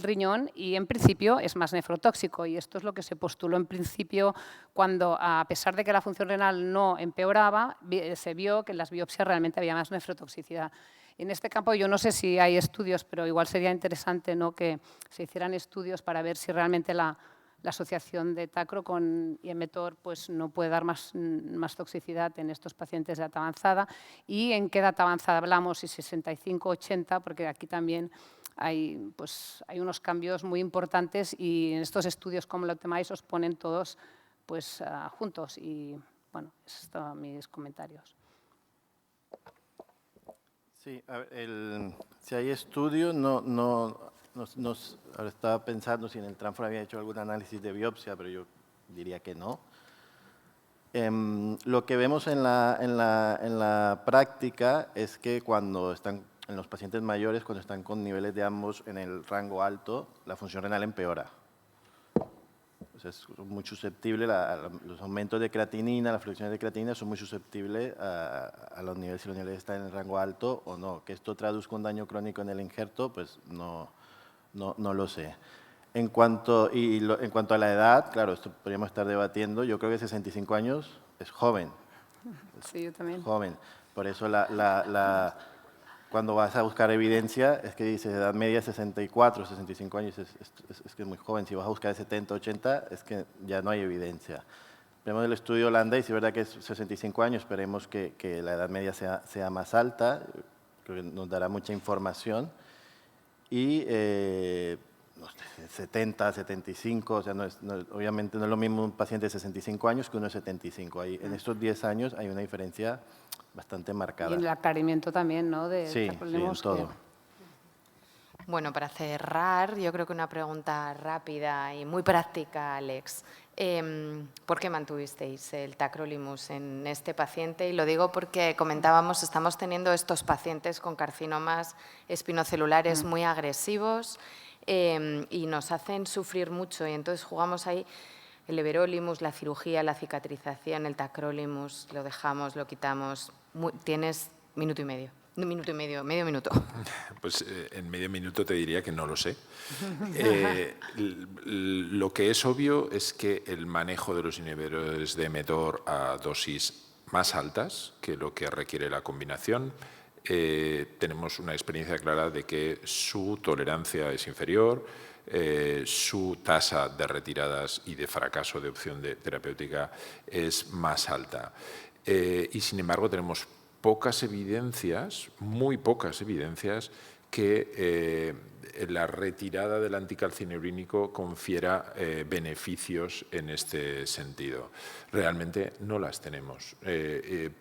Speaker 2: riñón y en principio es más nefrotóxico, y esto es lo que se postuló en principio cuando, a pesar de que la función renal no empeoraba, se vio que en las biopsias realmente había más nefrotoxicidad. En este campo yo no sé si hay estudios, pero igual sería interesante, ¿no?, que se hicieran estudios para ver si realmente la asociación de tacro y mTOR pues, no puede dar más toxicidad en estos pacientes de edad avanzada. ¿Y en qué edad avanzada hablamos? Si 65, 80, porque aquí también hay unos cambios muy importantes y en estos estudios como el Optimize os ponen todos pues, juntos. Y bueno, esos son mis comentarios.
Speaker 4: Sí, a ver, si hay estudios, ahora estaba pensando si en el Transform había hecho algún análisis de biopsia, pero yo diría que no. Lo que vemos en la práctica es que cuando están en los pacientes mayores, cuando están con niveles de ambos en el rango alto, la función renal empeora. O sea, es muy susceptible, los aumentos de creatinina, las fluctuaciones de creatinina son muy susceptibles a los niveles, si los niveles están en el rango alto o no. Que esto traduzca un daño crónico en el injerto, pues no lo sé. En cuanto a la edad, claro, esto podríamos estar debatiendo, yo creo que 65 años es joven.
Speaker 2: Sí, yo también.
Speaker 4: Joven. Por eso cuando vas a buscar evidencia, es que dices edad media 64, 65 años, es que es muy joven. Si vas a buscar 70, 80, es que ya no hay evidencia. Vemos el estudio holandés, y es verdad que es 65 años, esperemos que la edad media sea más alta, creo que nos dará mucha información. Y 70, 75, o sea, obviamente no es lo mismo un paciente de 65 años que uno de 75. En estos 10 años hay una diferencia bastante marcada.
Speaker 2: Y en el aclaramiento también, ¿no?
Speaker 4: Sí, en todo.
Speaker 1: Bueno, para cerrar, yo creo que una pregunta rápida y muy práctica, Alex. ¿Por qué mantuvisteis el tacrolimus en este paciente? Y lo digo porque comentábamos, estamos teniendo estos pacientes con carcinomas espinocelulares muy agresivos y nos hacen sufrir mucho, y entonces jugamos ahí el everolimus, la cirugía, la cicatrización, el tacrolimus, lo dejamos, lo quitamos. Tienes minuto y medio. Medio minuto.
Speaker 3: Pues en medio minuto te diría que no lo sé. Lo que es obvio es que el manejo de los inhibidores de mTOR a dosis más altas que lo que requiere la combinación, tenemos una experiencia clara de que su tolerancia es inferior, su tasa de retiradas y de fracaso de opción terapéutica es más alta. Y sin embargo tenemos pocas evidencias, muy pocas evidencias, que la retirada del anticalcinurínico confiera beneficios en este sentido. Realmente no las tenemos,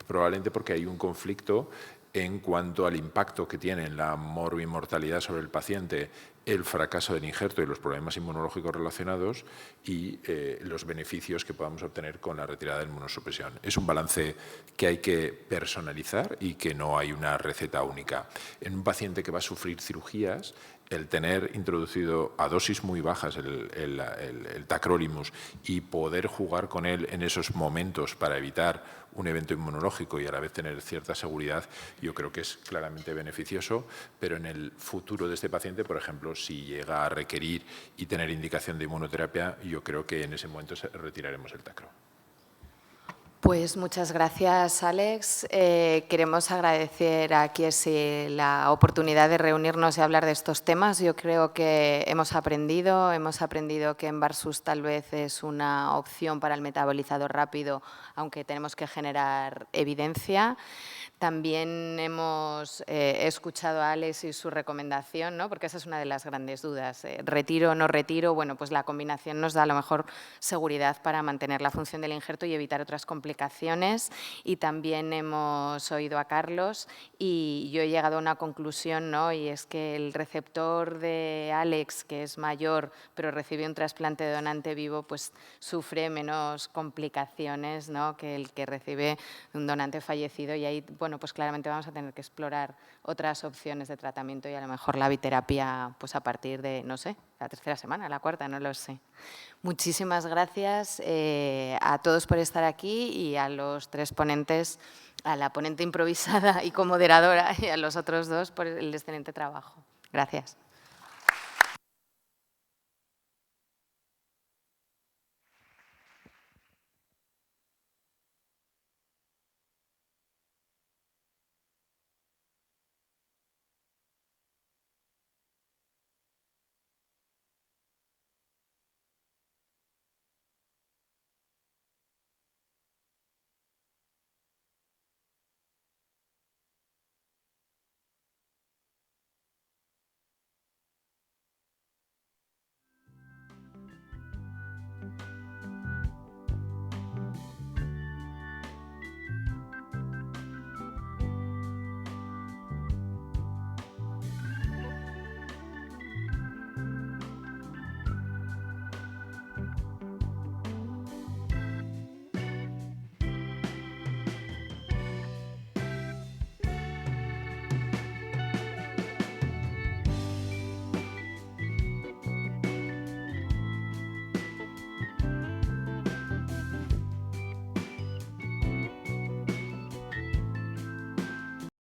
Speaker 3: probablemente porque hay un conflicto en cuanto al impacto que tiene en la morbimortalidad sobre el paciente el fracaso del injerto y los problemas inmunológicos relacionados y los beneficios que podamos obtener con la retirada de inmunosupresión. Es un balance que hay que personalizar y que no hay una receta única. En un paciente que va a sufrir cirugías, el tener introducido a dosis muy bajas el tacrolimus y poder jugar con él en esos momentos para evitar un evento inmunológico y a la vez tener cierta seguridad, yo creo que es claramente beneficioso, pero en el futuro de este paciente, por ejemplo, si llega a requerir y tener indicación de inmunoterapia, yo creo que en ese momento retiraremos el tacro.
Speaker 1: Pues muchas gracias, Alex. Queremos agradecer a Chiesi la oportunidad de reunirnos y hablar de estos temas. Yo creo que hemos aprendido que Envarsus tal vez es una opción para el metabolizado rápido, aunque tenemos que generar evidencia. También hemos escuchado a Alex y su recomendación, ¿no? Porque esa es una de las grandes dudas. ¿Retiro o no retiro? Bueno, pues la combinación nos da a lo mejor seguridad para mantener la función del injerto y evitar otras complicaciones. Y también hemos oído a Carlos y yo he llegado a una conclusión, ¿no? Y es que el receptor de Alex, que es mayor, pero recibe un trasplante de donante vivo, pues sufre menos complicaciones, ¿no? Que el que recibe un donante fallecido, y ahí bueno, pues claramente vamos a tener que explorar otras opciones de tratamiento y a lo mejor la biterapia pues a partir de, no sé, la tercera semana, la cuarta, no lo sé. Muchísimas gracias a todos por estar aquí y a los 3 ponentes, a la ponente improvisada y comoderadora y a los otros 2 por el excelente trabajo. Gracias.